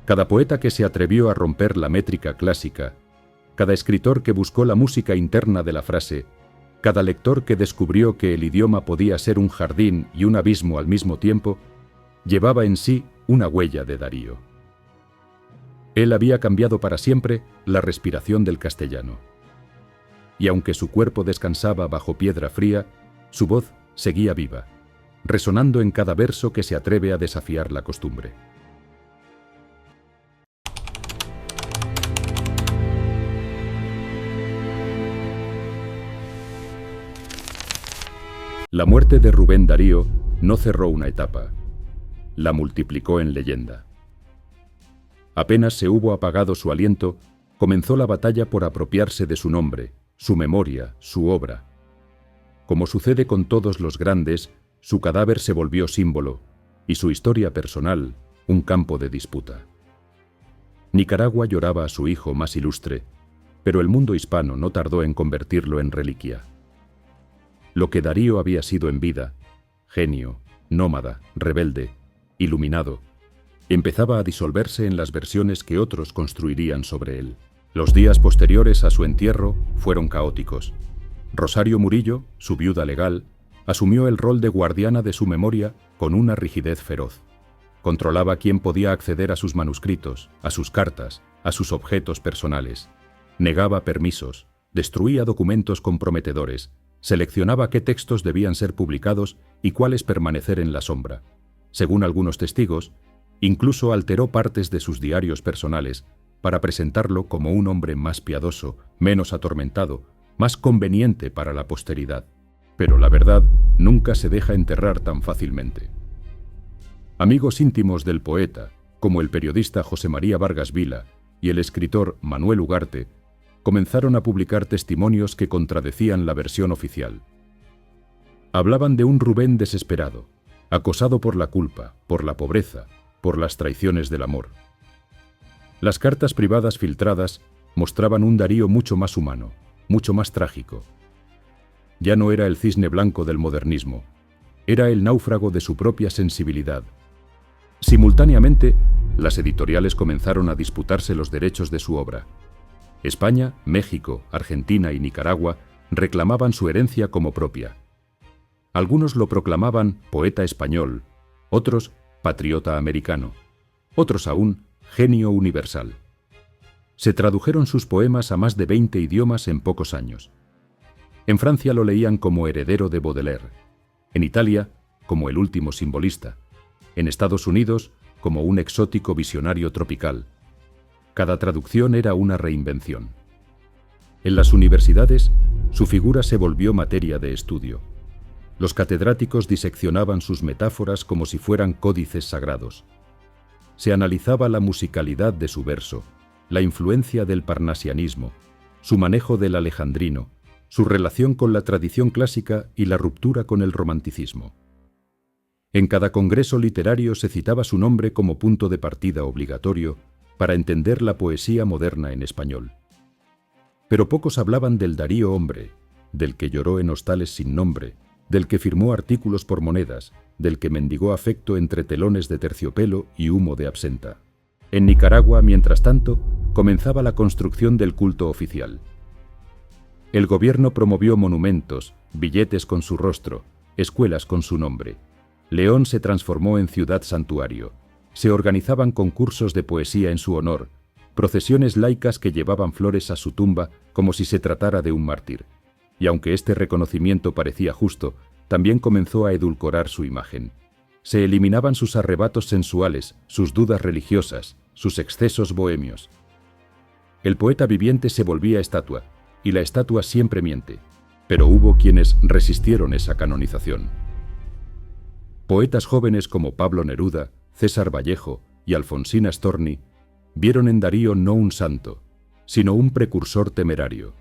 Cada poeta que se atrevió a romper la métrica clásica, cada escritor que buscó la música interna de la frase, cada lector que descubrió que el idioma podía ser un jardín y un abismo al mismo tiempo, llevaba en sí una huella de Darío. Él había cambiado para siempre la respiración del castellano. Y aunque su cuerpo descansaba bajo piedra fría, su voz seguía viva, resonando en cada verso que se atreve a desafiar la costumbre. La muerte de Rubén Darío no cerró una etapa, la multiplicó en leyenda. Apenas se hubo apagado su aliento, comenzó la batalla por apropiarse de su nombre, su memoria, su obra. Como sucede con todos los grandes, su cadáver se volvió símbolo, y su historia personal, un campo de disputa. Nicaragua lloraba a su hijo más ilustre, pero el mundo hispano no tardó en convertirlo en reliquia. Lo que Darío había sido en vida, genio, nómada, rebelde, iluminado, empezaba a disolverse en las versiones que otros construirían sobre él. Los días posteriores a su entierro fueron caóticos. Rosario Murillo, su viuda legal, asumió el rol de guardiana de su memoria con una rigidez feroz. Controlaba quién podía acceder a sus manuscritos, a sus cartas, a sus objetos personales. Negaba permisos, destruía documentos comprometedores, seleccionaba qué textos debían ser publicados y cuáles permanecer en la sombra. Según algunos testigos, incluso alteró partes de sus diarios personales para presentarlo como un hombre más piadoso, menos atormentado, más conveniente para la posteridad. Pero la verdad nunca se deja enterrar tan fácilmente. Amigos íntimos del poeta, como el periodista José María Vargas Vila y el escritor Manuel Ugarte, comenzaron a publicar testimonios que contradecían la versión oficial. Hablaban de un Rubén desesperado, acosado por la culpa, por la pobreza, por las traiciones del amor. Las cartas privadas filtradas mostraban un Darío mucho más humano, mucho más trágico. Ya no era el cisne blanco del modernismo, era el náufrago de su propia sensibilidad. Simultáneamente, las editoriales comenzaron a disputarse los derechos de su obra. España, México, Argentina y Nicaragua reclamaban su herencia como propia. Algunos lo proclamaban poeta español, otros patriota americano, otros aún genio universal. Se tradujeron sus poemas a más de 20 idiomas en pocos años. En Francia lo leían como heredero de Baudelaire, en Italia como el último simbolista, en Estados Unidos como un exótico visionario tropical. Cada traducción era una reinvención. En las universidades, su figura se volvió materia de estudio. Los catedráticos diseccionaban sus metáforas como si fueran códices sagrados. Se analizaba la musicalidad de su verso, la influencia del parnasianismo, su manejo del alejandrino, su relación con la tradición clásica y la ruptura con el romanticismo. En cada congreso literario se citaba su nombre como punto de partida obligatorio para entender la poesía moderna en español. Pero pocos hablaban del Darío hombre, del que lloró en hostales sin nombre, del que firmó artículos por monedas, del que mendigó afecto entre telones de terciopelo y humo de absenta. En Nicaragua, mientras tanto, comenzaba la construcción del culto oficial. El gobierno promovió monumentos, billetes con su rostro, escuelas con su nombre. León se transformó en ciudad santuario. Se organizaban concursos de poesía en su honor, procesiones laicas que llevaban flores a su tumba como si se tratara de un mártir. Y aunque este reconocimiento parecía justo, también comenzó a edulcorar su imagen. Se eliminaban sus arrebatos sensuales, sus dudas religiosas, sus excesos bohemios. El poeta viviente se volvía estatua, y la estatua siempre miente, pero hubo quienes resistieron esa canonización. Poetas jóvenes como Pablo Neruda, César Vallejo y Alfonsina Storni vieron en Darío no un santo, sino un precursor temerario.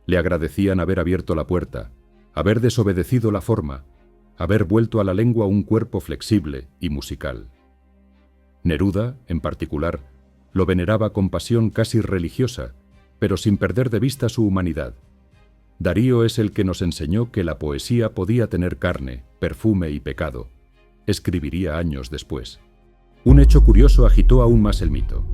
Le agradecían haber abierto la puerta, haber desobedecido la forma, haber vuelto a la lengua un cuerpo flexible y musical. Neruda, en particular, lo veneraba con pasión casi religiosa, pero sin perder de vista su humanidad. Darío es el que nos enseñó que la poesía podía tener carne, perfume y pecado. Escribiría años después. Un hecho curioso agitó aún más el mito.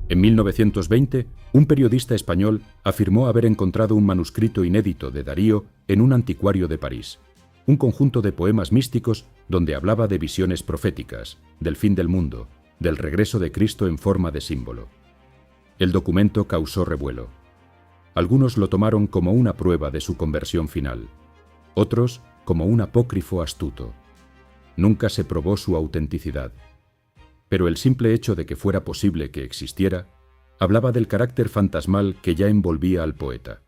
En 1920, un periodista español afirmó haber encontrado un manuscrito inédito de Darío en un anticuario de París, un conjunto de poemas místicos donde hablaba de visiones proféticas, del fin del mundo, del regreso de Cristo en forma de símbolo. El documento causó revuelo. Algunos lo tomaron como una prueba de su conversión final, otros como un apócrifo astuto. Nunca se probó su autenticidad. Pero el simple hecho de que fuera posible que existiera, hablaba del carácter fantasmal que ya envolvía al poeta.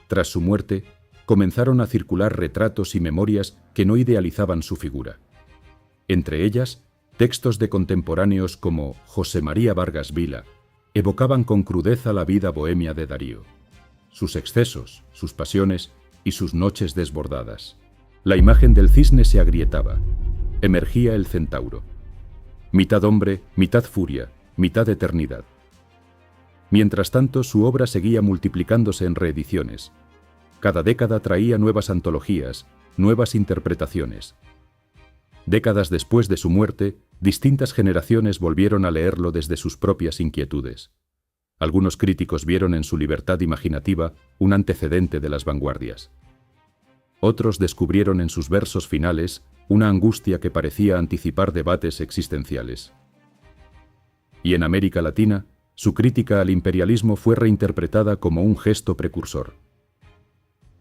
Tras su muerte, comenzaron a circular retratos y memorias que no idealizaban su figura. Entre ellas, textos de contemporáneos como José María Vargas Vila evocaban con crudeza la vida bohemia de Darío, sus excesos, sus pasiones y sus noches desbordadas. La imagen del cisne se agrietaba, emergía el centauro. Mitad hombre, mitad furia, mitad eternidad. Mientras tanto, su obra seguía multiplicándose en reediciones. Cada década traía nuevas antologías, nuevas interpretaciones. Décadas después de su muerte, distintas generaciones volvieron a leerlo desde sus propias inquietudes. Algunos críticos vieron en su libertad imaginativa un antecedente de las vanguardias. Otros descubrieron en sus versos finales una angustia que parecía anticipar debates existenciales. Y en América Latina, su crítica al imperialismo fue reinterpretada como un gesto precursor.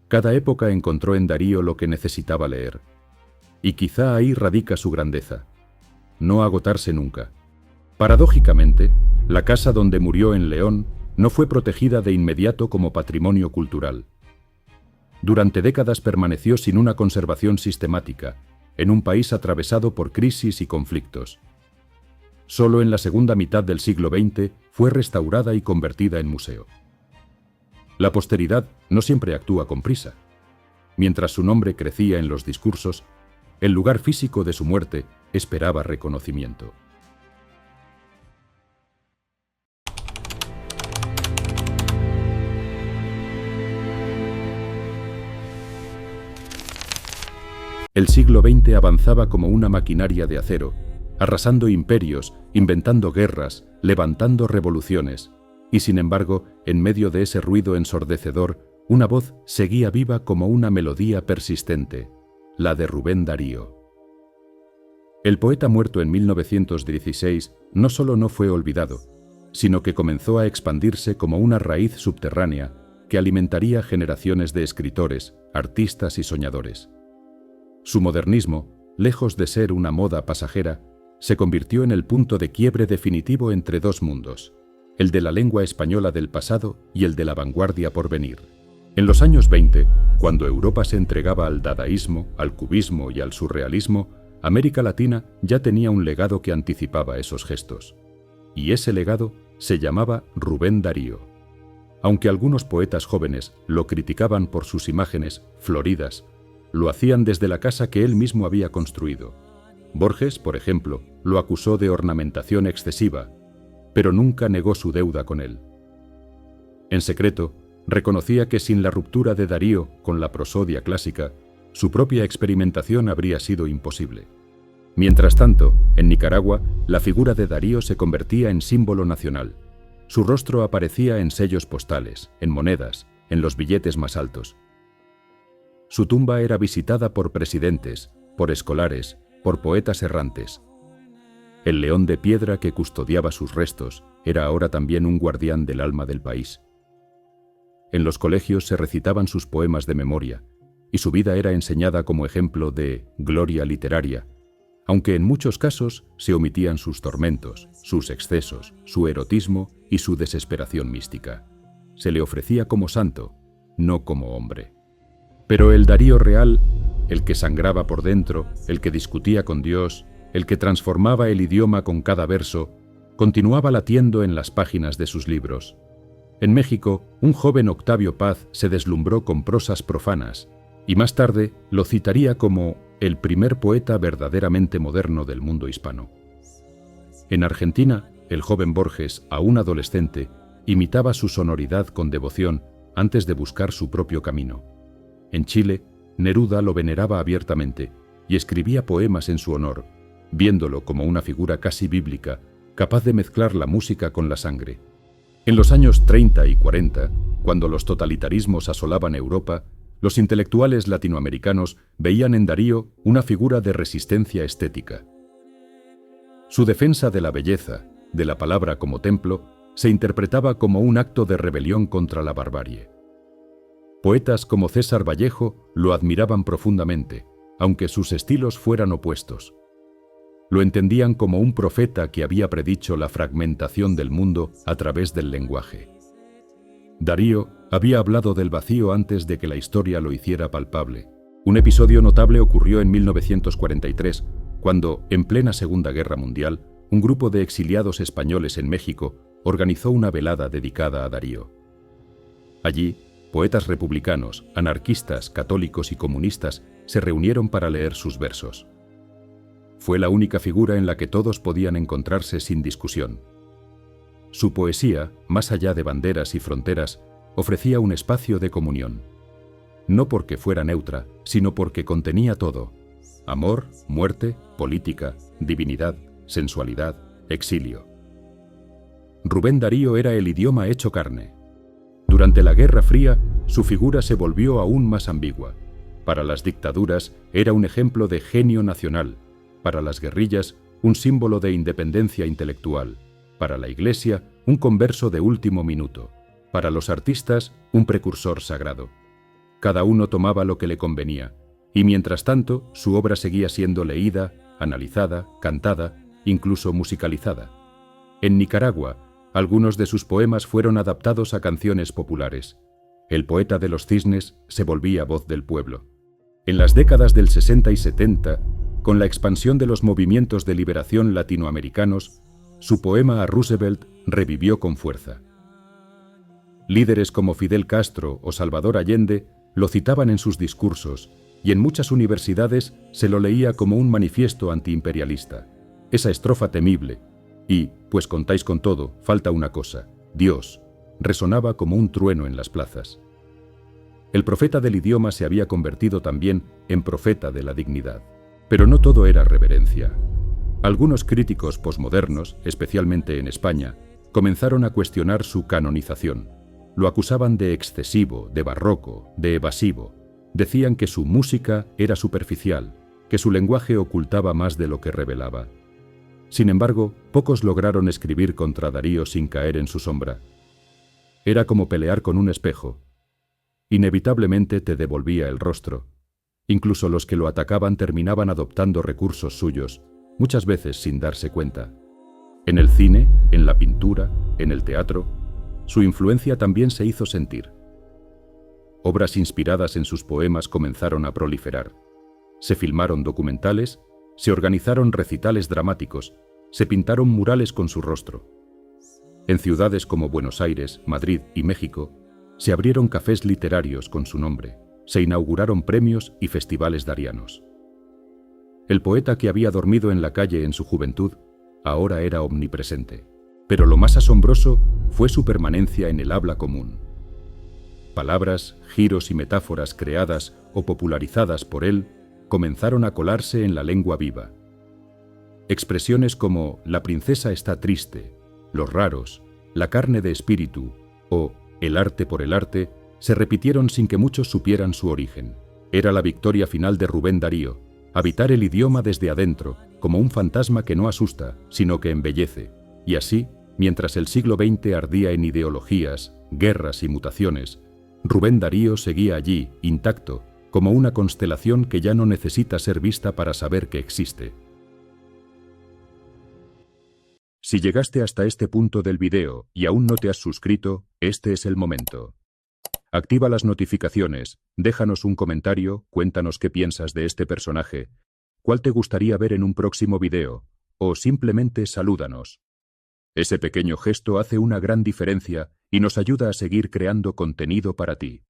Cada época encontró en Darío lo que necesitaba leer. Y quizá ahí radica su grandeza. No agotarse nunca. Paradójicamente, la casa donde murió en León no fue protegida de inmediato como patrimonio cultural. Durante décadas permaneció sin una conservación sistemática, en un país atravesado por crisis y conflictos. Solo en la segunda mitad del siglo XX fue restaurada y convertida en museo. La posteridad no siempre actúa con prisa. Mientras su nombre crecía en los discursos, el lugar físico de su muerte esperaba reconocimiento. El siglo XX avanzaba como una maquinaria de acero, arrasando imperios, inventando guerras, levantando revoluciones, y sin embargo, en medio de ese ruido ensordecedor, una voz seguía viva como una melodía persistente, la de Rubén Darío. El poeta muerto en 1916 no solo no fue olvidado, sino que comenzó a expandirse como una raíz subterránea que alimentaría generaciones de escritores, artistas y soñadores. Su modernismo, lejos de ser una moda pasajera, se convirtió en el punto de quiebre definitivo entre dos mundos, el de la lengua española del pasado y el de la vanguardia por venir. En los años 20, cuando Europa se entregaba al dadaísmo, al cubismo y al surrealismo, América Latina ya tenía un legado que anticipaba esos gestos. Y ese legado se llamaba Rubén Darío. Aunque algunos poetas jóvenes lo criticaban por sus imágenes floridas, lo hacían desde la casa que él mismo había construido. Borges, por ejemplo, lo acusó de ornamentación excesiva, pero nunca negó su deuda con él. En secreto, reconocía que sin la ruptura de Darío con la prosodia clásica, su propia experimentación habría sido imposible. Mientras tanto, en Nicaragua, la figura de Darío se convertía en símbolo nacional. Su rostro aparecía en sellos postales, en monedas, en los billetes más altos. Su tumba era visitada por presidentes, por escolares, por poetas errantes. El león de piedra que custodiaba sus restos era ahora también un guardián del alma del país. En los colegios se recitaban sus poemas de memoria, y su vida era enseñada como ejemplo de gloria literaria, aunque en muchos casos se omitían sus tormentos, sus excesos, su erotismo y su desesperación mística. Se le ofrecía como santo, no como hombre. Pero el Darío real, el que sangraba por dentro, el que discutía con Dios, el que transformaba el idioma con cada verso, continuaba latiendo en las páginas de sus libros. En México, un joven Octavio Paz se deslumbró con prosas profanas, y más tarde lo citaría como el primer poeta verdaderamente moderno del mundo hispano. En Argentina, el joven Borges, aún adolescente, imitaba su sonoridad con devoción antes de buscar su propio camino. En Chile, Neruda lo veneraba abiertamente y escribía poemas en su honor, viéndolo como una figura casi bíblica, capaz de mezclar la música con la sangre. En los años 30 y 40, cuando los totalitarismos asolaban Europa, los intelectuales latinoamericanos veían en Darío una figura de resistencia estética. Su defensa de la belleza, de la palabra como templo, se interpretaba como un acto de rebelión contra la barbarie. Poetas como César Vallejo lo admiraban profundamente, aunque sus estilos fueran opuestos. Lo entendían como un profeta que había predicho la fragmentación del mundo a través del lenguaje. Darío había hablado del vacío antes de que la historia lo hiciera palpable. Un episodio notable ocurrió en 1943, cuando, en plena Segunda Guerra Mundial, un grupo de exiliados españoles en México organizó una velada dedicada a Darío. Allí, poetas republicanos, anarquistas, católicos y comunistas se reunieron para leer sus versos. Fue la única figura en la que todos podían encontrarse sin discusión. Su poesía, más allá de banderas y fronteras, ofrecía un espacio de comunión. No porque fuera neutra, sino porque contenía todo: amor, muerte, política, divinidad, sensualidad, exilio. Rubén Darío era el idioma hecho carne. Durante la Guerra Fría, su figura se volvió aún más ambigua. Para las dictaduras, era un ejemplo de genio nacional. Para las guerrillas, un símbolo de independencia intelectual. Para la Iglesia, un converso de último minuto. Para los artistas, un precursor sagrado. Cada uno tomaba lo que le convenía, y mientras tanto, su obra seguía siendo leída, analizada, cantada, incluso musicalizada. En Nicaragua, algunos de sus poemas fueron adaptados a canciones populares. El poeta de los cisnes se volvía voz del pueblo. En las décadas del 60 y 70, con la expansión de los movimientos de liberación latinoamericanos, su poema a Roosevelt revivió con fuerza. Líderes como Fidel Castro o Salvador Allende lo citaban en sus discursos, y en muchas universidades se lo leía como un manifiesto antiimperialista. Esa estrofa temible, y, pues contáis con todo, falta una cosa: Dios, resonaba como un trueno en las plazas. El profeta del idioma se había convertido también en profeta de la dignidad. Pero no todo era reverencia. Algunos críticos posmodernos, especialmente en España, comenzaron a cuestionar su canonización. Lo acusaban de excesivo, de barroco, de evasivo. Decían que su música era superficial, que su lenguaje ocultaba más de lo que revelaba. Sin embargo, pocos lograron escribir contra Darío sin caer en su sombra. Era como pelear con un espejo. Inevitablemente te devolvía el rostro. Incluso los que lo atacaban terminaban adoptando recursos suyos, muchas veces sin darse cuenta. En el cine, en la pintura, en el teatro, su influencia también se hizo sentir. Obras inspiradas en sus poemas comenzaron a proliferar. Se filmaron documentales, se organizaron recitales dramáticos, se pintaron murales con su rostro. En ciudades como Buenos Aires, Madrid y México, se abrieron cafés literarios con su nombre. Se inauguraron premios y festivales darianos. El poeta que había dormido en la calle en su juventud ahora era omnipresente. Pero lo más asombroso fue su permanencia en el habla común. Palabras, giros y metáforas creadas o popularizadas por él comenzaron a colarse en la lengua viva. Expresiones como «la princesa está triste», «los raros», «la carne de espíritu» o «el arte por el arte» se repitieron sin que muchos supieran su origen. Era la victoria final de Rubén Darío, habitar el idioma desde adentro, como un fantasma que no asusta, sino que embellece. Y así, mientras el siglo XX ardía en ideologías, guerras y mutaciones, Rubén Darío seguía allí, intacto, como una constelación que ya no necesita ser vista para saber que existe. Si llegaste hasta este punto del video y aún no te has suscrito, este es el momento. Activa las notificaciones, déjanos un comentario, cuéntanos qué piensas de este personaje, cuál te gustaría ver en un próximo video, o simplemente salúdanos. Ese pequeño gesto hace una gran diferencia y nos ayuda a seguir creando contenido para ti.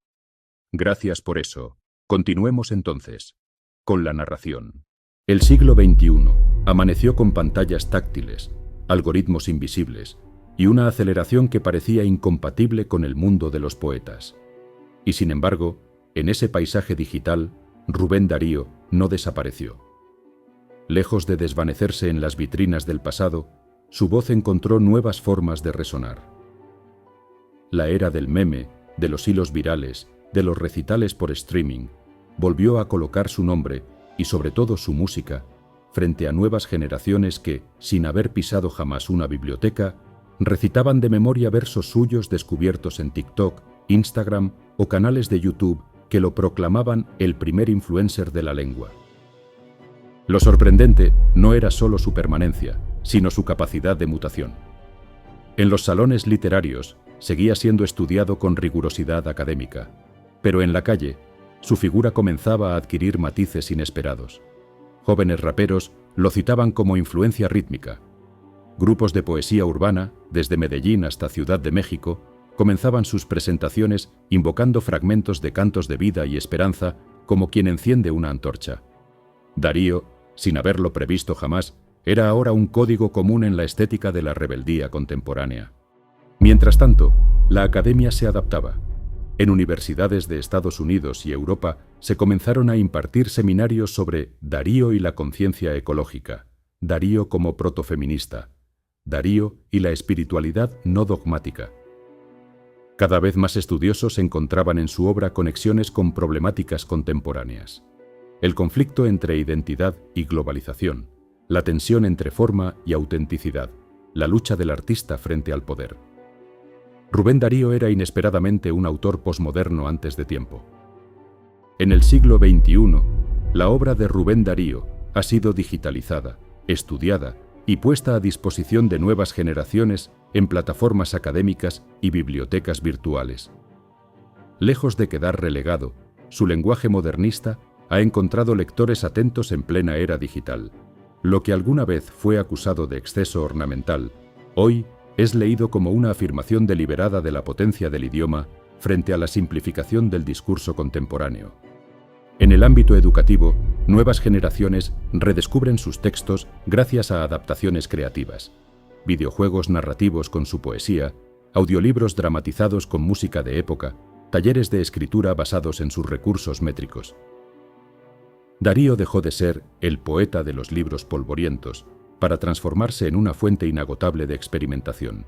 Gracias por eso. Continuemos entonces con la narración. El siglo XXI amaneció con pantallas táctiles, algoritmos invisibles y una aceleración que parecía incompatible con el mundo de los poetas. Y sin embargo, en ese paisaje digital, Rubén Darío no desapareció. Lejos de desvanecerse en las vitrinas del pasado, su voz encontró nuevas formas de resonar. La era del meme, de los hilos virales, de los recitales por streaming, volvió a colocar su nombre y sobre todo su música frente a nuevas generaciones que, sin haber pisado jamás una biblioteca, recitaban de memoria versos suyos descubiertos en TikTok, Instagram o canales de YouTube que lo proclamaban el primer influencer de la lengua. Lo sorprendente no era solo su permanencia, sino su capacidad de mutación. En los salones literarios seguía siendo estudiado con rigurosidad académica, pero en la calle su figura comenzaba a adquirir matices inesperados. Jóvenes raperos lo citaban como influencia rítmica. Grupos de poesía urbana, desde Medellín hasta Ciudad de México, comenzaban sus presentaciones invocando fragmentos de cantos de vida y esperanza como quien enciende una antorcha. Darío, sin haberlo previsto jamás, era ahora un código común en la estética de la rebeldía contemporánea. Mientras tanto, la academia se adaptaba. En universidades de Estados Unidos y Europa se comenzaron a impartir seminarios sobre Darío y la conciencia ecológica, Darío como protofeminista, Darío y la espiritualidad no dogmática. Cada vez más estudiosos encontraban en su obra conexiones con problemáticas contemporáneas. El conflicto entre identidad y globalización, la tensión entre forma y autenticidad, la lucha del artista frente al poder. Rubén Darío era inesperadamente un autor posmoderno antes de tiempo. En el siglo XXI, la obra de Rubén Darío ha sido digitalizada, estudiada y puesta a disposición de nuevas generaciones en plataformas académicas y bibliotecas virtuales. Lejos de quedar relegado, su lenguaje modernista ha encontrado lectores atentos en plena era digital. Lo que alguna vez fue acusado de exceso ornamental, hoy es leído como una afirmación deliberada de la potencia del idioma frente a la simplificación del discurso contemporáneo. En el ámbito educativo, nuevas generaciones redescubren sus textos gracias a adaptaciones creativas, videojuegos narrativos con su poesía, audiolibros dramatizados con música de época, talleres de escritura basados en sus recursos métricos. Darío dejó de ser el poeta de los libros polvorientos para transformarse en una fuente inagotable de experimentación.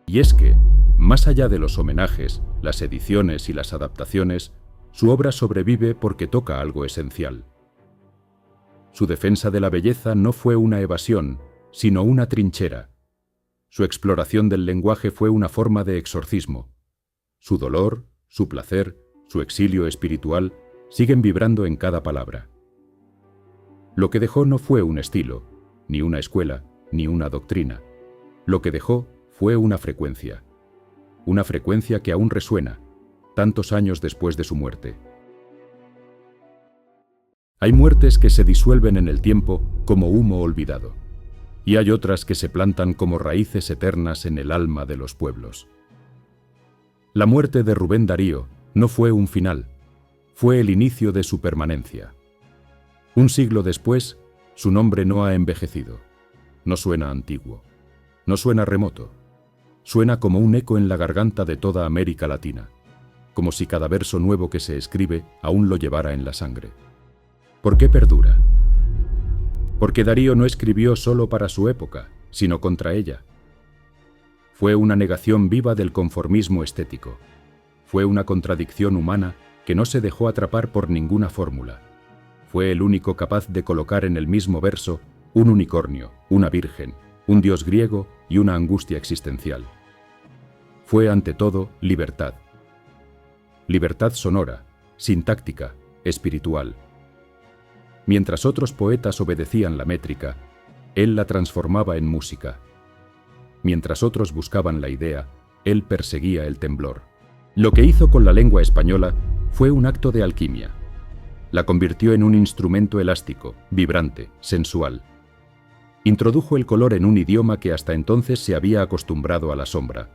Y es que, más allá de los homenajes, las ediciones y las adaptaciones, su obra sobrevive porque toca algo esencial. Su defensa de la belleza no fue una evasión, sino una trinchera. Su exploración del lenguaje fue una forma de exorcismo. Su dolor, su placer, su exilio espiritual siguen vibrando en cada palabra. Lo que dejó no fue un estilo, ni una escuela, ni una doctrina. Lo que dejó fue una frecuencia que aún resuena, tantos años después de su muerte. Hay muertes que se disuelven en el tiempo como humo olvidado, y hay otras que se plantan como raíces eternas en el alma de los pueblos. La muerte de Rubén Darío no fue un final, fue el inicio de su permanencia. Un siglo después, su nombre no ha envejecido. No suena antiguo. No suena remoto. Suena como un eco en la garganta de toda América Latina, como si cada verso nuevo que se escribe aún lo llevara en la sangre. ¿Por qué perdura? Porque Darío no escribió solo para su época, sino contra ella. Fue una negación viva del conformismo estético. Fue una contradicción humana que no se dejó atrapar por ninguna fórmula. Fue el único capaz de colocar en el mismo verso un unicornio, una virgen, un dios griego y una angustia existencial. Fue ante todo libertad. Libertad sonora, sintáctica, espiritual. Mientras otros poetas obedecían la métrica, él la transformaba en música. Mientras otros buscaban la idea, él perseguía el temblor. Lo que hizo con la lengua española fue un acto de alquimia. La convirtió en un instrumento elástico, vibrante, sensual. Introdujo el color en un idioma que hasta entonces se había acostumbrado a la sombra.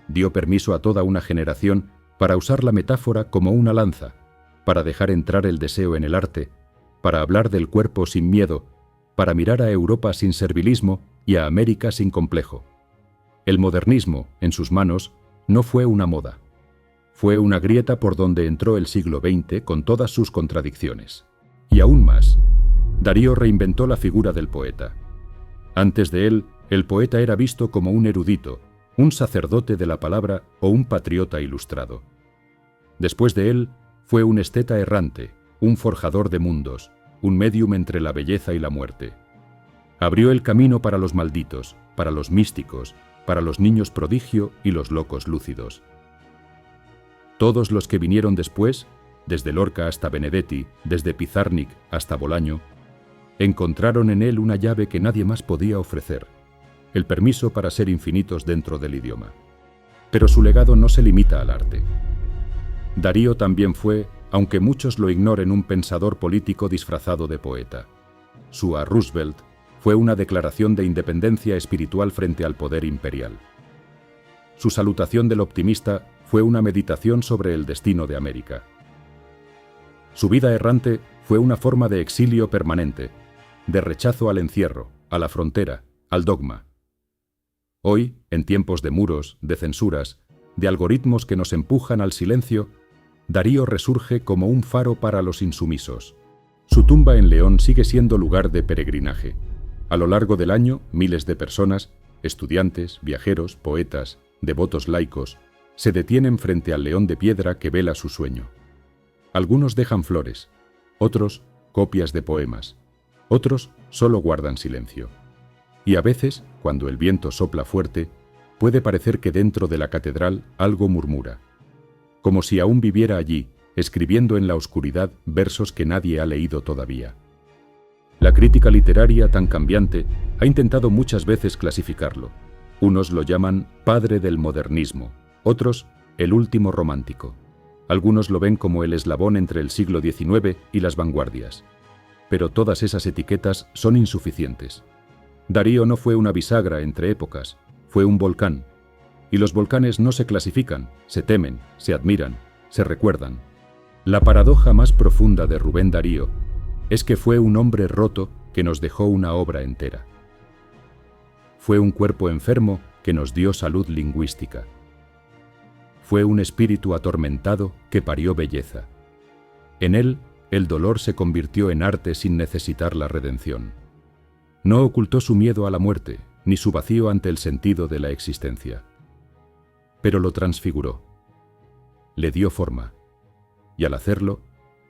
Dio permiso a toda una generación para usar la metáfora como una lanza, para dejar entrar el deseo en el arte, para hablar del cuerpo sin miedo, para mirar a Europa sin servilismo y a América sin complejo. El modernismo, en sus manos, no fue una moda. Fue una grieta por donde entró el siglo XX con todas sus contradicciones. Y aún más, Darío reinventó la figura del poeta. Antes de él, el poeta era visto como un erudito, un sacerdote de la palabra o un patriota ilustrado. Después de él, fue un esteta errante, un forjador de mundos, un médium entre la belleza y la muerte. Abrió el camino para los malditos, para los místicos, para los niños prodigio y los locos lúcidos. Todos los que vinieron después, desde Lorca hasta Benedetti, desde Pizarnik hasta Bolaño, encontraron en él una llave que nadie más podía ofrecer, el permiso para ser infinitos dentro del idioma. Pero su legado no se limita al arte. Darío también fue, aunque muchos lo ignoren, un pensador político disfrazado de poeta. Su A Roosevelt fue una declaración de independencia espiritual frente al poder imperial. Su salutación del optimista fue una meditación sobre el destino de América. Su vida errante fue una forma de exilio permanente, de rechazo al encierro, a la frontera, al dogma. Hoy, en tiempos de muros, de censuras, de algoritmos que nos empujan al silencio, Darío resurge como un faro para los insumisos. Su tumba en León sigue siendo lugar de peregrinaje. A lo largo del año, miles de personas, estudiantes, viajeros, poetas, devotos laicos, se detienen frente al león de piedra que vela su sueño. Algunos dejan flores, otros copias de poemas, otros solo guardan silencio. Y a veces, cuando el viento sopla fuerte, puede parecer que dentro de la catedral algo murmura, como si aún viviera allí, escribiendo en la oscuridad versos que nadie ha leído todavía. La crítica literaria, tan cambiante, ha intentado muchas veces clasificarlo. Unos lo llaman padre del modernismo, otros el último romántico. Algunos lo ven como el eslabón entre el siglo XIX y las vanguardias. Pero todas esas etiquetas son insuficientes. Darío no fue una bisagra entre épocas, fue un volcán. Y los volcanes no se clasifican, se temen, se admiran, se recuerdan. La paradoja más profunda de Rubén Darío es que fue un hombre roto que nos dejó una obra entera. Fue un cuerpo enfermo que nos dio salud lingüística. Fue un espíritu atormentado que parió belleza. En él, el dolor se convirtió en arte sin necesitar la redención. No ocultó su miedo a la muerte, ni su vacío ante el sentido de la existencia. Pero lo transfiguró. Le dio forma. Y al hacerlo,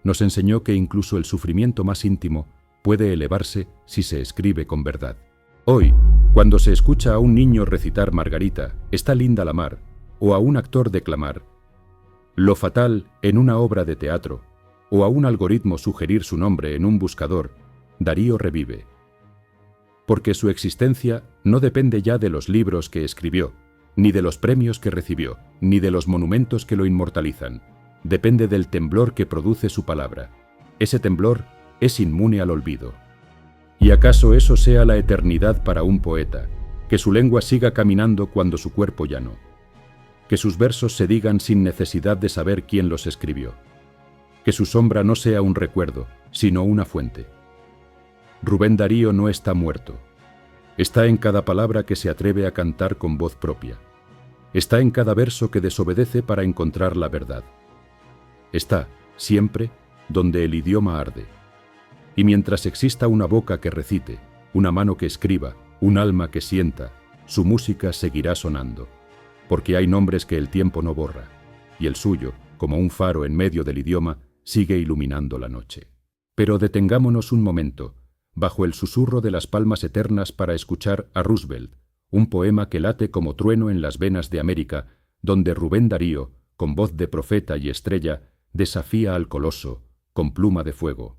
nos enseñó que incluso el sufrimiento más íntimo puede elevarse si se escribe con verdad. Hoy, cuando se escucha a un niño recitar Margarita, está linda la mar, o a un actor declamar, lo fatal en una obra de teatro, o a un algoritmo sugerir su nombre en un buscador, Darío revive. Porque su existencia no depende ya de los libros que escribió, ni de los premios que recibió, ni de los monumentos que lo inmortalizan. Depende del temblor que produce su palabra. Ese temblor es inmune al olvido. ¿Y acaso eso sea la eternidad para un poeta? Que su lengua siga caminando cuando su cuerpo ya no. Que sus versos se digan sin necesidad de saber quién los escribió. Que su sombra no sea un recuerdo, sino una fuente. Rubén Darío no está muerto. Está en cada palabra que se atreve a cantar con voz propia. Está en cada verso que desobedece para encontrar la verdad. Está, siempre, donde el idioma arde. Y mientras exista una boca que recite, una mano que escriba, un alma que sienta, su música seguirá sonando. Porque hay nombres que el tiempo no borra, y el suyo, como un faro en medio del idioma, sigue iluminando la noche. Pero detengámonos un momento, bajo el susurro de las palmas eternas para escuchar a Roosevelt, un poema que late como trueno en las venas de América, donde Rubén Darío, con voz de profeta y estrella, desafía al coloso, con pluma de fuego.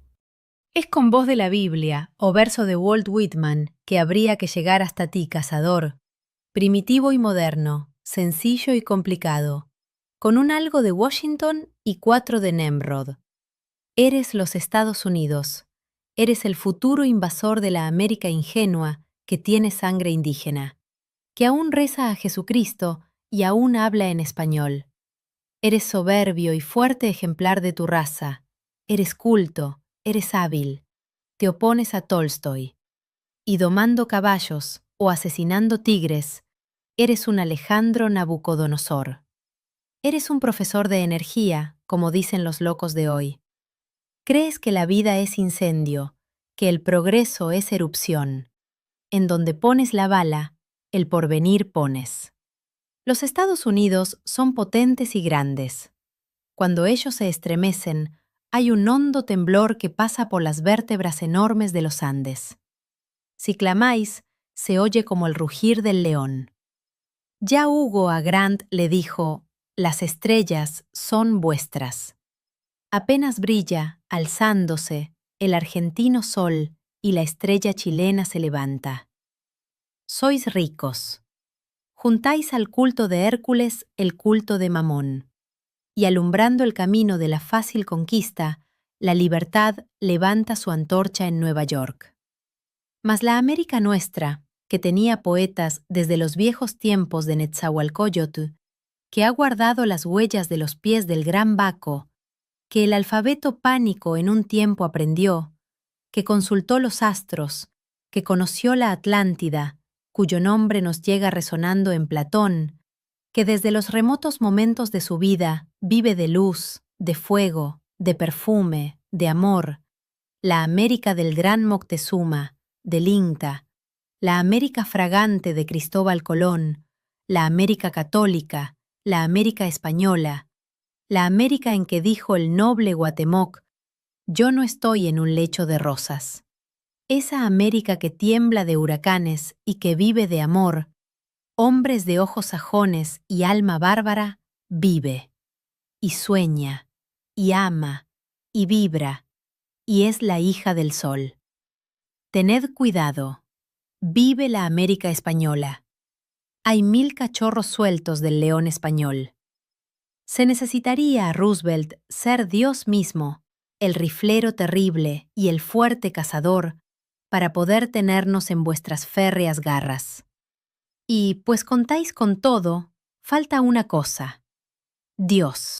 Es con voz de la Biblia, o verso de Walt Whitman, que habría que llegar hasta ti, cazador, primitivo y moderno, sencillo y complicado, con un algo de Washington y 4 de Nemrod. Eres los Estados Unidos. Eres el futuro invasor de la América ingenua que tiene sangre indígena, que aún reza a Jesucristo y aún habla en español. Eres soberbio y fuerte ejemplar de tu raza. Eres culto, eres hábil. Te opones a Tolstoy. Y domando caballos o asesinando tigres, eres un Alejandro Nabucodonosor. Eres un profesor de energía, como dicen los locos de hoy. Crees que la vida es incendio, que el progreso es erupción. En donde pones la bala, el porvenir pones. Los Estados Unidos son potentes y grandes. Cuando ellos se estremecen, hay un hondo temblor que pasa por las vértebras enormes de los Andes. Si clamáis, se oye como el rugir del león. Ya Hugo a Grant le dijo: «Las estrellas son vuestras». Apenas brilla, alzándose, el argentino sol y la estrella chilena se levanta. Sois ricos. Juntáis al culto de Hércules el culto de Mamón. Y alumbrando el camino de la fácil conquista, la libertad levanta su antorcha en Nueva York. Mas la América nuestra, que tenía poetas desde los viejos tiempos de Netzahualcóyotl, que ha guardado las huellas de los pies del gran Baco, que el alfabeto pánico en un tiempo aprendió, que consultó los astros, que conoció la Atlántida, cuyo nombre nos llega resonando en Platón, que desde los remotos momentos de su vida vive de luz, de fuego, de perfume, de amor, la América del gran Moctezuma, del Inca, la América fragante de Cristóbal Colón, la América católica, la América española, la América en que dijo el noble Guatemoc: «Yo no estoy en un lecho de rosas». Esa América que tiembla de huracanes y que vive de amor, hombres de ojos sajones y alma bárbara, vive, y sueña, y ama, y vibra, y es la hija del sol. Tened cuidado, vive la América española. Hay 1000 cachorros sueltos del león español. Se necesitaría a Roosevelt ser Dios mismo, el riflero terrible y el fuerte cazador, para poder tenernos en vuestras férreas garras. Y, pues contáis con todo, falta una cosa: Dios.